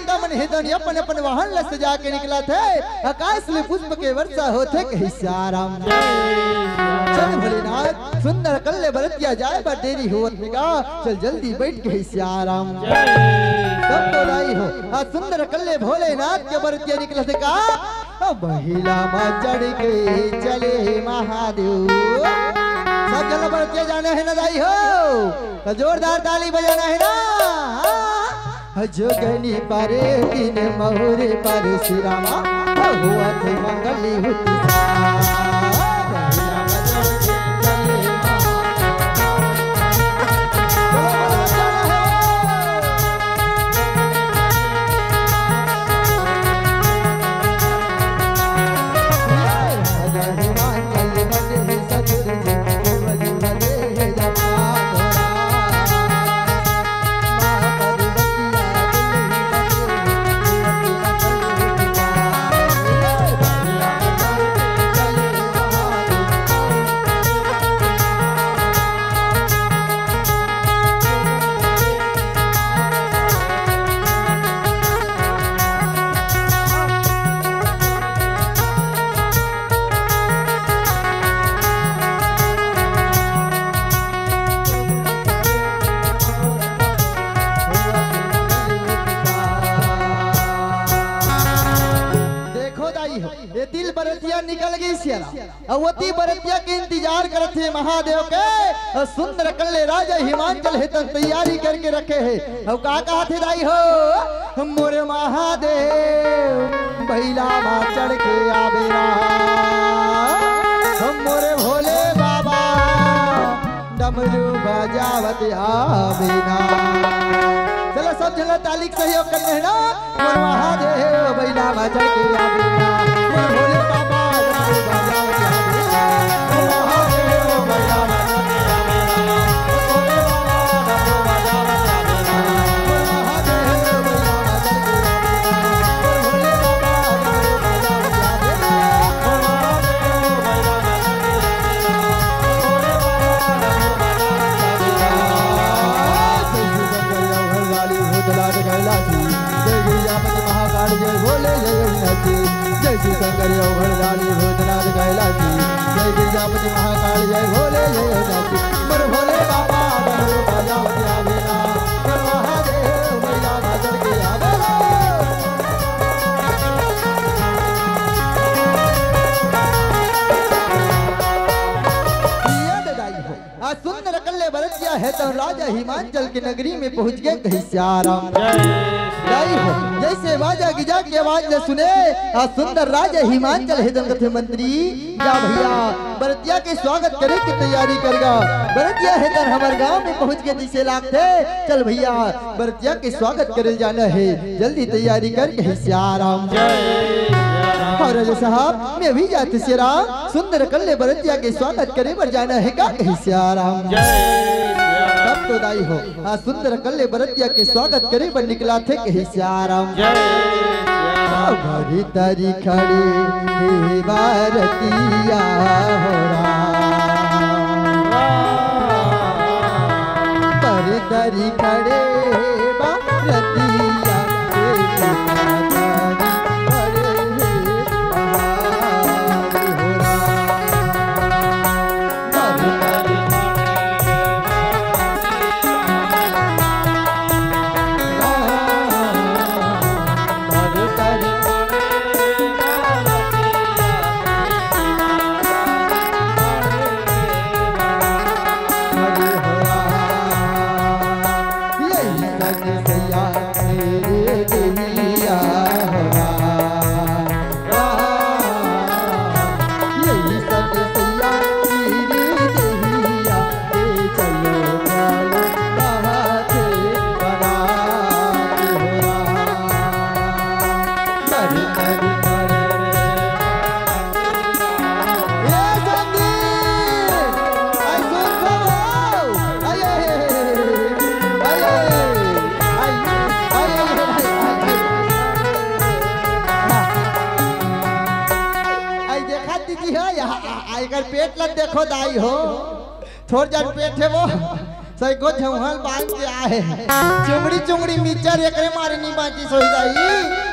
जान कही अपन अपन वाहन ल सजा के निकला थे आकाश में पुष्प के वर्षा होते कहीं श्याम चल भोलेनाथ सुंदर कल्ले बरतिया जाए बा देरी होत में का चल जल्दी बैठ के श्याम सब तो लाई हो आज सुंदर कल्ले भोलेनाथ के बरतिया निकला थे का महिला में चढ़ के चले महादेव सब जल बरतिया जाना है ना दाई हो तो जोरदार ताली बजाना है ना जोगनी पारे दिन महुरे पर श्रीरामा हुआ थे मंगली होती मंगली कैसे अवती बरतिया के इंतजार करते महादेव के सुंदर कल्ले राजा हिमांचल है तक तैयारी करके रखे है। अब का कहा थे दाई हो मोरे महादेव बैला मा चढ़ के आवेरा मोरे भोले बाबा डमरू बजावत आवेना। चलो सब जगह ताली के सहयोग करने हैं ना। मोरे महादेव बैला मा चढ़ के आवेना मोरे भोले बाबा डमरू बजावत आवेना। मोरे महादेव बैला मा चढ़ के आवेना भोले बाबा डमरू बजावत आवेना। मोरे महादेव बैला मा चढ़ के आवेना मोरे भोले बाबा डमरू बजावत आवेना। जय भोले जय गणपति जय श्री शंकर जय भरदानी भूतनाथ कैलाशी जय गिरिजापति महाकाल जय भोले जय गणपति मोर भोले बाबा डमरू बजावत आवेला मोर महादेव मैया नजर के आवेला। सुंदर कल्ले बरतिया है तो राजा हिमांचल की नगरी में पहुंच गए कहीं श्याराम जैसे बाजा गिजा की आवाज न सुने सुंदर राजा हिमांचल है थे मंत्री जा भैया बरतिया के स्वागत करे की तैयारी करेगा। बरतिया है तर हमारे गांव में पहुंच के दिसे लाख थे चल भैया बरतिया के स्वागत करे जाना है जल्दी तैयारी करके श्याराम। और राजा साहब मैं भी जाते श्याराम सुंदर कल्ले बरतिया के स्वागत करे पर जाना है का कहीं श्याराम। तब तो दाई हो सुंदर कल्ले बरतिया के स्वागत करे पर निकला थे कहीं श्याराम। भरी तरी खड़ी हे बरतिया हो तरी तरी खड़े बरतिया पेट लग देखो दाई हो थोड़ जन पेट है वो सही को झौहल बांध के आए चुंगड़ी चुंगड़ी मिचर एकरे मारे नहीं बाकी सोई दाई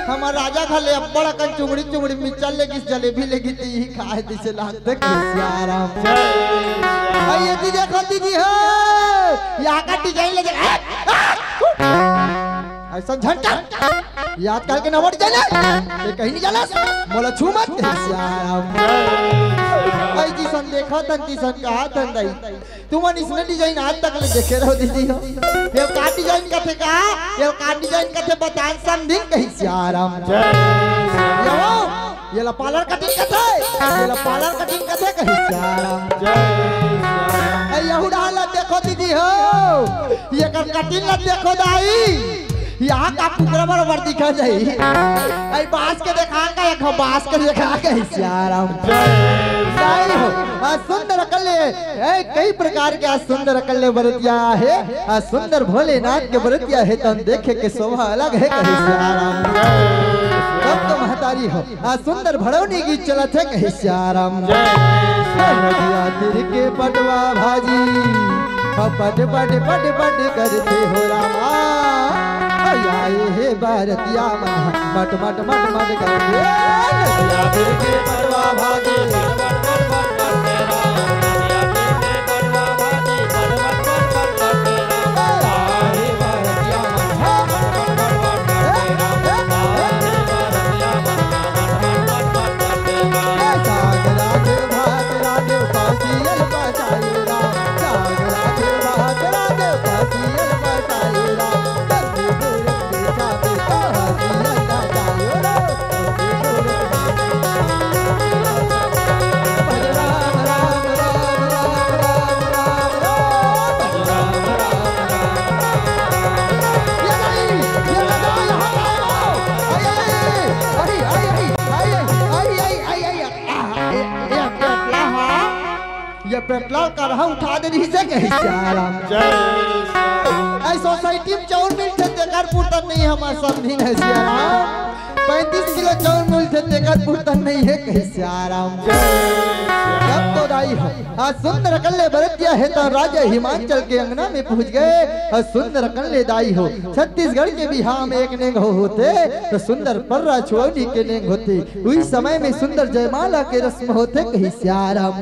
हमार राजा खले बड़ा कन चुंगड़ी चुंगड़ी मिचर लेगी जलेबी लेगी तो यही खाए दिसे लागते आराम आई ये दी देखो दीदी हो यहाँ का डिजाइन लगे ऐसा झंटा याद करके न बढ़ जाना ये कहीं नहीं जाना मोला छू मत आई जी सन देखा तन जी सन कहा तन दई तुम इसने डिजाइन आज तक ले देखे रहो दीदी हो ये का डिजाइन का थे का ये का डिजाइन का थे बता समझिन कहीं से आराम ये ला पार्लर कटिंग का थे ये ला पार्लर कटिंग का थे कहीं से आराम ऐ यहूदा ला देखो दीदी हो ये कर कटिंग ला देखो दाई यहाँ का पुकरा बराबर दिखा जाए आई बास के देखा का एक बास के देखा के श्याराम नहीं हो सुंदर कल्ले कई प्रकार के सुंदर कल्ले बरतिया है सुंदर भोलेनाथ के बरतिया है तो देखे के शोभा अलग है कहीं श्याराम तब तो महतारी हो सुंदर भड़ौनी गीत चला थे कहीं श्याराम नदिया तिर के पटवा भाजी पट पट पट पट करते हो रामा आए हे भारतिया मट मट मट मट करते नदिया तिर के पटवा भाजी सागरा ये पेट्रोल का रहा उठा दे रही से कहीं सियाराम ऐ सोसाइटी में चाउर मिलते तेकर पुरतन नहीं हमार सब दिन है सियाराम 35 किलो चाउर मिलते तेकर पुरतन नहीं है कहीं सियाराम जब तो दाई हो आज सुंदर कल्ले बरतिया है तो राजा हिमाचल के अंगना में पहुंच गए और सुंदर कल्ले दाई हो छत्तीसगढ़ के बिहार में एक नेंग होते तो सुंदर पर्रा छुअनी के नेंग होते उस समय में सुंदर जयमाला के रस्म होते कहीं सियाराम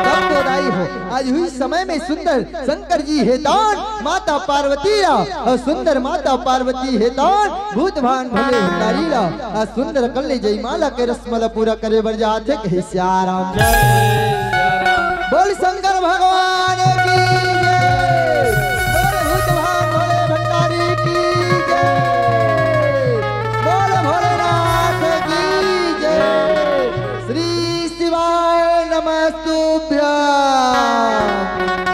तब तो दाई हो आज हुई समय में सुंदर शंकर जी है दान माता पार्वती रा और सुंदर माता पार्वती है दान भूत भान भले भंडारी रा आज सुंदर कल्ले जयमाला के रस्म पूरा करे बर जाते कहीं सियाराम बोल शंकर भगवान की जय बोल भूत भान भोले भंडारी की जय बोल भोलेनाथ की जय श्री शिवाय नमस्तुभ्यं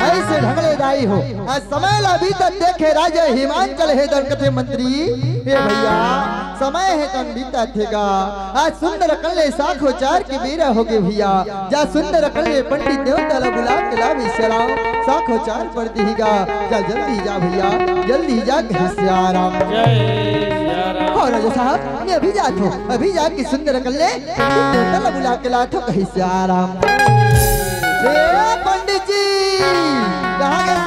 ऐसे ढंगले दाई हो आज समय ला बीतत देखे राजा हिमाचल है दरकथे मंत्री हे भैया समय है तन बीता थेगा आज सुंदर कल्ले साखो चार की बेरा हो गए भैया जा सुंदर कल्ले पंडित देवता ला बुला के ला विश्राम साखो चार पड़ दीगा जा जल्दी जा भैया जल्दी जा के सियाराम और राजा साहब मैं अभी जात हो अभी जा के सुंदर कल्ले पंडित देवता ला बुला के ला ठो कहीं सियाराम पंडित जी कहाँ गया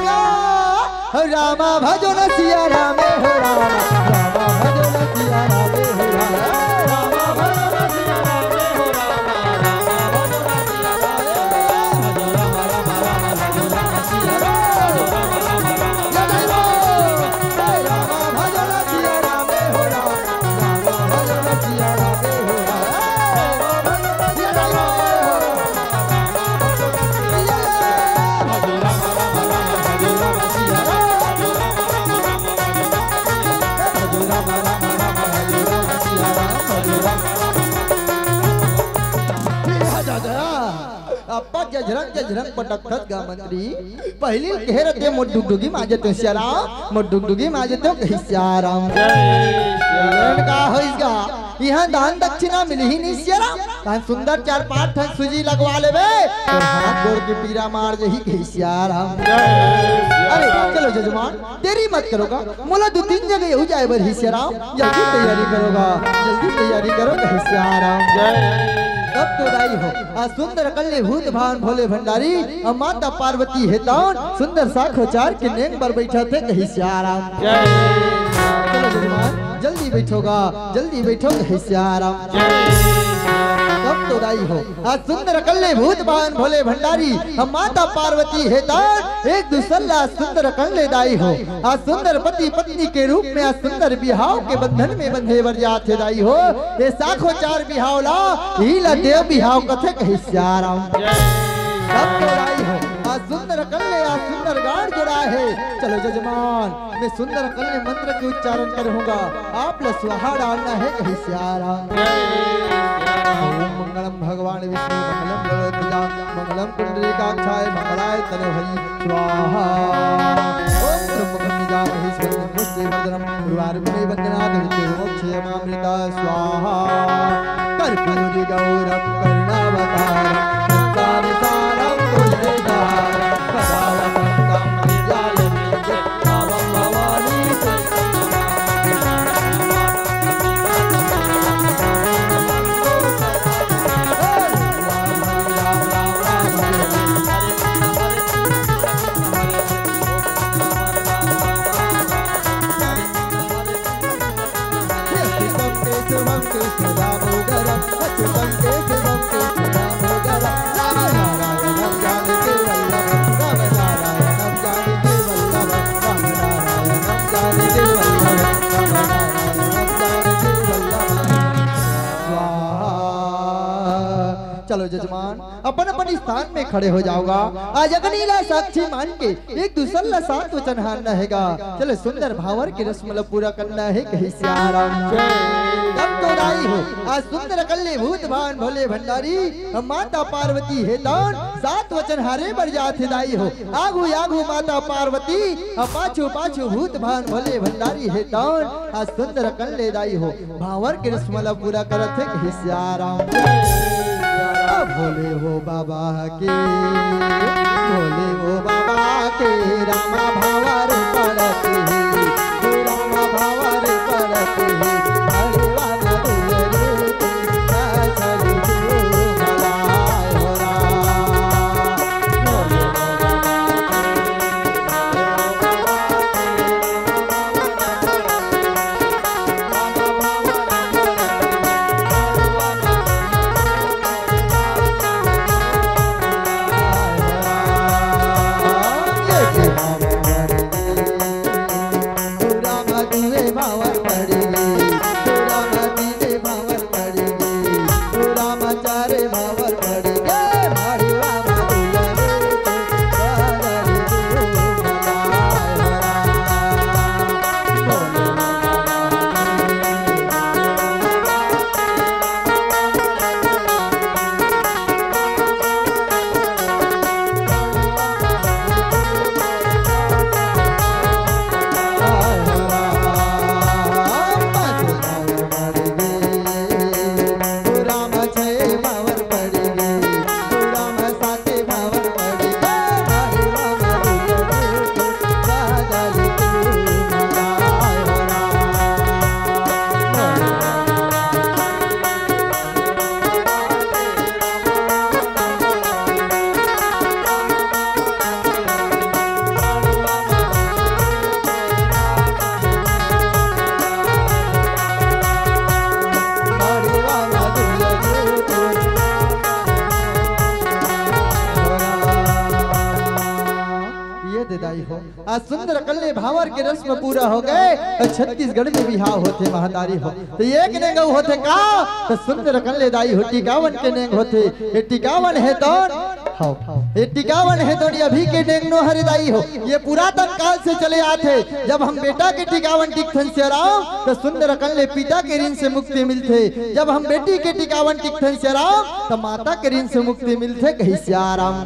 रामा भजो न सिया राम हो रामा रामा भजो न सिया राम हो रामा भजो न सिया राम हो रामा रामा भजो न सिया राम भजो न सिया राम हो रामा भजो न सिया राम हो जजरंग पटकत गा मंत्री पहली कहरते मोडुगडुगी माजते सियाराम मोडुगडुगी माजते कहीं सियाराम का होइगा यहाँ दान दक्षिणा मिली ही नहीं सियाराम तान सुंदर 4-5 ठन सुजी लगवा लेबे तो हाथ जोड़ के पीरा मार जही कहीं सियाराम अरे चलो जजमान देरी मत करोगा मोला 2-3 जगह हो जाए बर ही सियाराम जल्दी तैयारी करोगा जल्दी तैयारी करो कहीं सियाराम तब तो दाई हो आज सुंदर कल्ले भूत भान भोले भंडारी और माता पार्वती है दान सुंदर साखो चार के नेंग पर बैठा थे कहीं सियाराम चलो जजमान जल्दी बैठोगा जल्दी बैठो कहीं सियाराम तब तो दाई हो आज सुंदर कल्ले भूत भान भोले भंडारी हम माता पार्वती है दान एक दूसरा सुंदर कल्ले दाई हो आज सुंदर पति पत्नी के रूप में आज सुंदर बिहाव के बंधन में बंधे बर जाते दाई हो ये साखो चार बिहाव ला हीला देव बिहाव कथे कहीं सियाराम तब तो दाई हो आज सुंदर कल्ले आज सुंदर गाड़ जोड़ा है चलो जजमान मैं सुंदर कल्ले मंत्र के उच्चारण करूंगा आप लोग स्वाहा डालना है कहीं सियाराम मंगलम भगवान विष्णु मंगलम गरुड़ध्वजा मंगलम पुंडरीकाक्षाय मंगलाय तनोहरि स्वाहा ओम ब्रह्मकर्मजा महेश्वरं पुष्टिवर्धनम गुरुवायुर्मे वंदना गरुते मोक्षयमामृता स्वाहा कर्पूरी गौरम करुणावतारम संसारसारम तुल्यदार सदावसंतं विद्यालयं भावं भवानी चलो जजमान अपन अपन स्थान में खड़े हो जाओगा आज अग्निला साक्षी मान के एक दूसरा साथ वचन हारना हैगा चलो सुंदर भावर की रस्म पूरा करना है कहीं सियाराम तब तो दाई हो आज सुंदर कल्ले भूत भान भोले भंडारी माता पार्वती है दान सात वचन हारे बर जाते दाई हो आगू आगू माता पार्वती पाछू पाछू भूत भान भोले भंडारी है दान आज सुंदर कल्ले दाई हो भावर की रस्म पूरा करत है कहीं सियाराम भोले वो बाबा के भोले वो बाबा के रामा भावर पड़ते रामा भावर पड़ते हरे रामा दुलरे चली तू मलाय हो राम भोले आज सुंदर कल्ले भावर के रस्म पूरा हो गए तो छत्तीसगढ़ में बिहाव होते महतारी हो तो एक नेंग होते का तो सुंदर कल्ले दाई हो टिकावन के नेंग होते ये टिकावन है तो ये टिकावन है तो अभी के नेंग नो हरिदाई हो ये पुरातन काल से चले आते जब हम बेटा के टिकावन टिकथन से राम तो सुंदर कल्ले पिता के ऋण से मुक्ति मिलते जब हम बेटी के टिकावन टिकथन से राम तो माता के ऋण से मुक्ति मिलते कहीं से आराम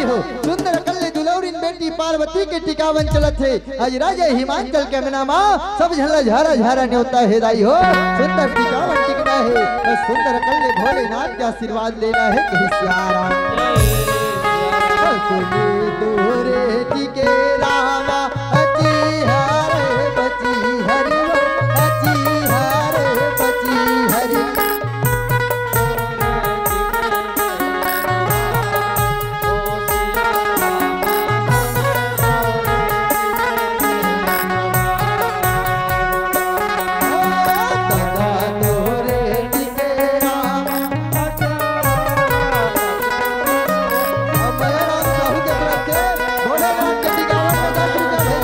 हो सुंदर कल्ले दुलौरिन बेटी पार्वती के टिकावन चलत है आज राजा हिमाचल के अंगना माँ सब झला झारा झारा न्योता है दाई हो सुंदर टिकावन टिकना है और सुंदर कल्ले भोलेनाथ का आशीर्वाद लेना है कहीं प्यारा तोरे टिके रामा अची हरे बची हरि अची हरे बची हरि भोलेनाथ के टिकावन में 10 रुपया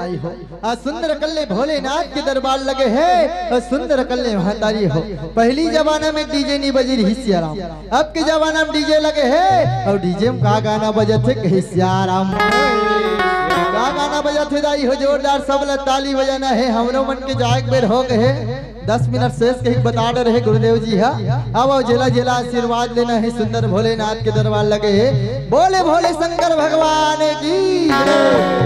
दाई हो। सुंदर कल्ले भोलेनाथ के दरबार लगे है और सुंदर कल्ले महतारी हो। पहली जमाना में डीजे नहीं बजी रही सियाराम, अब के जमाना में डीजे लगे है और डीजे में का गाना बजे थे सियाराम, का गाना बजा थे दाई हो। जोरदार सब ताली बजाना है, हमरो मन के जाग बेर हो गए 10 मिनट शेष कहीं बता रहे गुरुदेव जी। हाँ अब जेला जेला आशीर्वाद लेना है, सुंदर भोलेनाथ के दरबार लगे है। बोले भोले शंकर भगवान की जय,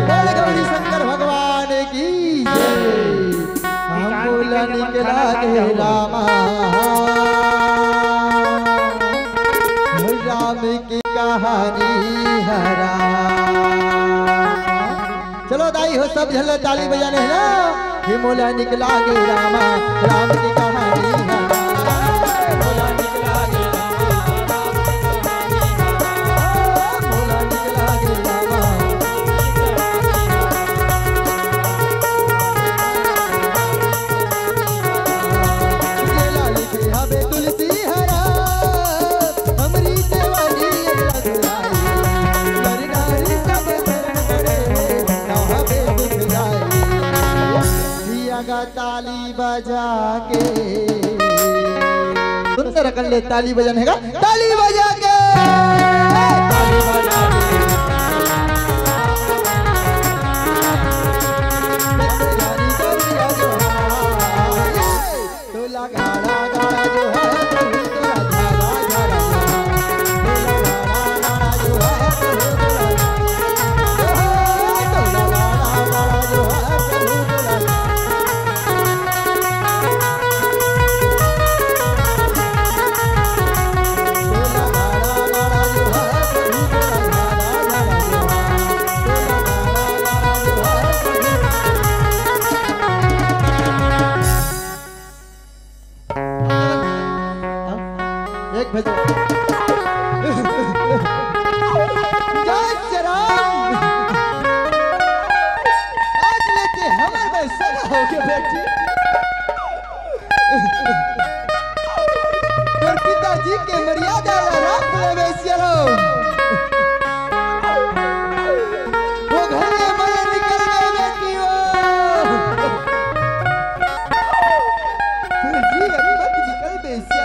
बोले गौरी शंकर भगवान की जय। हम बोला निकला के रामा राम की कहानी हरा। चलो दाई हो सब झल ताली बजाने है ना। हिमोला निकला गे रामा राम की कहानी हरा। हिमोला निकला गे रामा हिमोला निकला गे रामा। जेला लिखे हवे तुलसी हरा हमरी देवानी लगुराई। नरनारी सब शरण करे ना हवे दुखदाई। दिया ताली बजा के सुंदर कल्ले ताली बजाने का ताली बजा के ताली बजा के तो लगा गाड़ा जो है एक भजन जय श्री राम। आज लेते हमारे में सगा हो के बेटी और पिताजी के मर्यादा राख ले बेसियो। वो घर में मरे निकल गए बेटियों। फिर जी मत निकल बेसियो।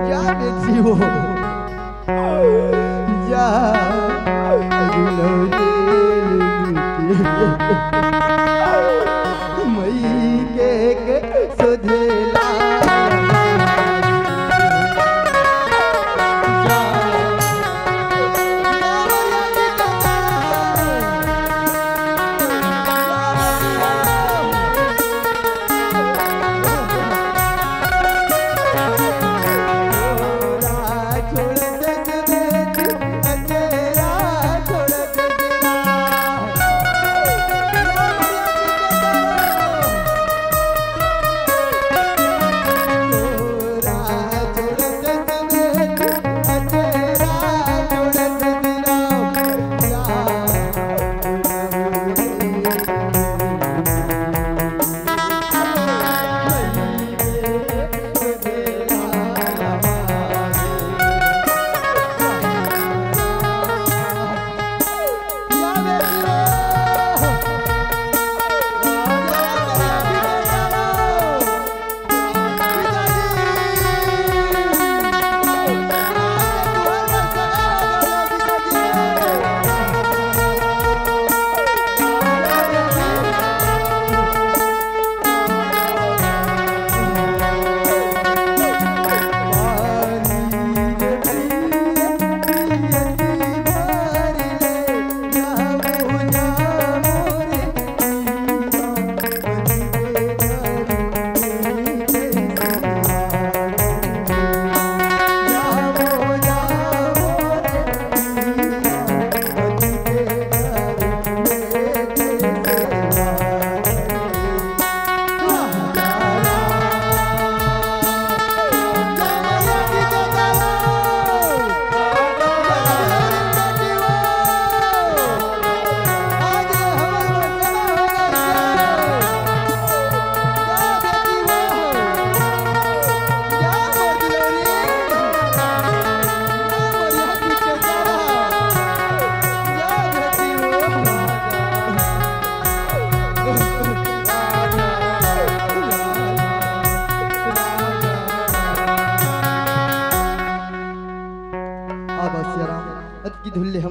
जा बेचियो जा मई के सुधेला अवश्य राम अत की धुल्ले हम